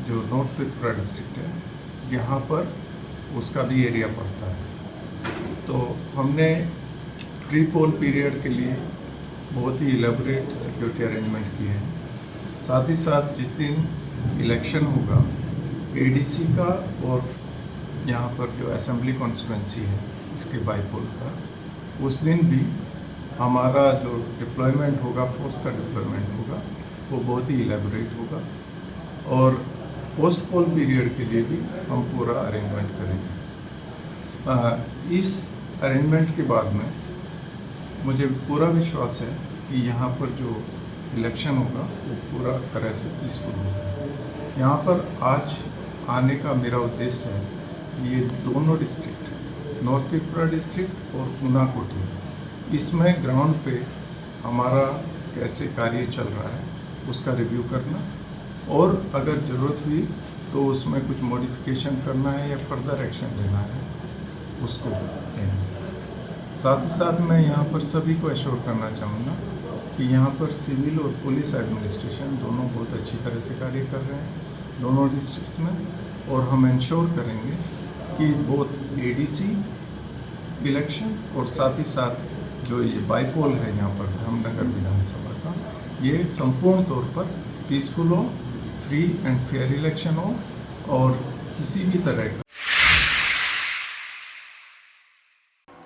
जो नॉर्थ त्रिपुरा डिस्ट्रिक्ट है यहाँ पर उसका भी एरिया पड़ता है। तो हमने प्री पोल पीरियड के लिए बहुत ही इलेबोरेट सिक्योरिटी अरेंजमेंट किए हैं। साथ ही साथ जिस दिन इलेक्शन होगा एडीसी का और यहाँ पर जो असेंबली कॉन्स्टिट्यूंसी है इसके बाईपोल का, उस दिन भी हमारा जो डिप्लॉयमेंट होगा, फोर्स का डिप्लॉयमेंट होगा, वो बहुत ही इलेबोरेट होगा। और पोस्ट पोल पीरियड के लिए भी हम पूरा अरेंजमेंट करेंगे। इस अरेंजमेंट के बाद में मुझे पूरा विश्वास है कि यहाँ पर जो इलेक्शन होगा वो पूरा तरह से पीसफुल होगा। यहाँ पर आज आने का मेरा उद्देश्य है कि ये दोनों डिस्ट्रिक्ट, नॉर्थ त्रिपुरा डिस्ट्रिक्ट और ऊनाकोटी, इसमें ग्राउंड पे हमारा कैसे कार्य चल रहा है उसका रिव्यू करना, और अगर ज़रूरत हुई तो उसमें कुछ मॉडिफिकेशन करना है या फर्दर एक्शन लेना है उसको लेना। साथ ही साथ मैं यहाँ पर सभी को एश्योर करना चाहूँगा कि यहाँ पर सिविल और पुलिस एडमिनिस्ट्रेशन दोनों बहुत अच्छी तरह से कार्य कर रहे हैं दोनों डिस्ट्रिक्ट्स में, और हम इंश्योर करेंगे कि बोथ एडीसी इलेक्शन और साथ ही साथ जो ये बाईपोल है यहाँ पर धामनगर विधानसभा का, ये संपूर्ण तौर पर पीसफुल हो, फ्री एंड फेयर इलेक्शन हो, और किसी भी तरह का।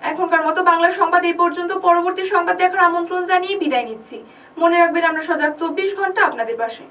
এখনকার মতো বাংলা সংবাদ এই পর্যন্ত। পরবর্তী সংবাদ দেখার আমন্ত্রণ জানিয়ে বিদায় নিচ্ছি। মনে রাখবেন আমরা সজাগ 24 ঘন্টা আপনাদের পাশে।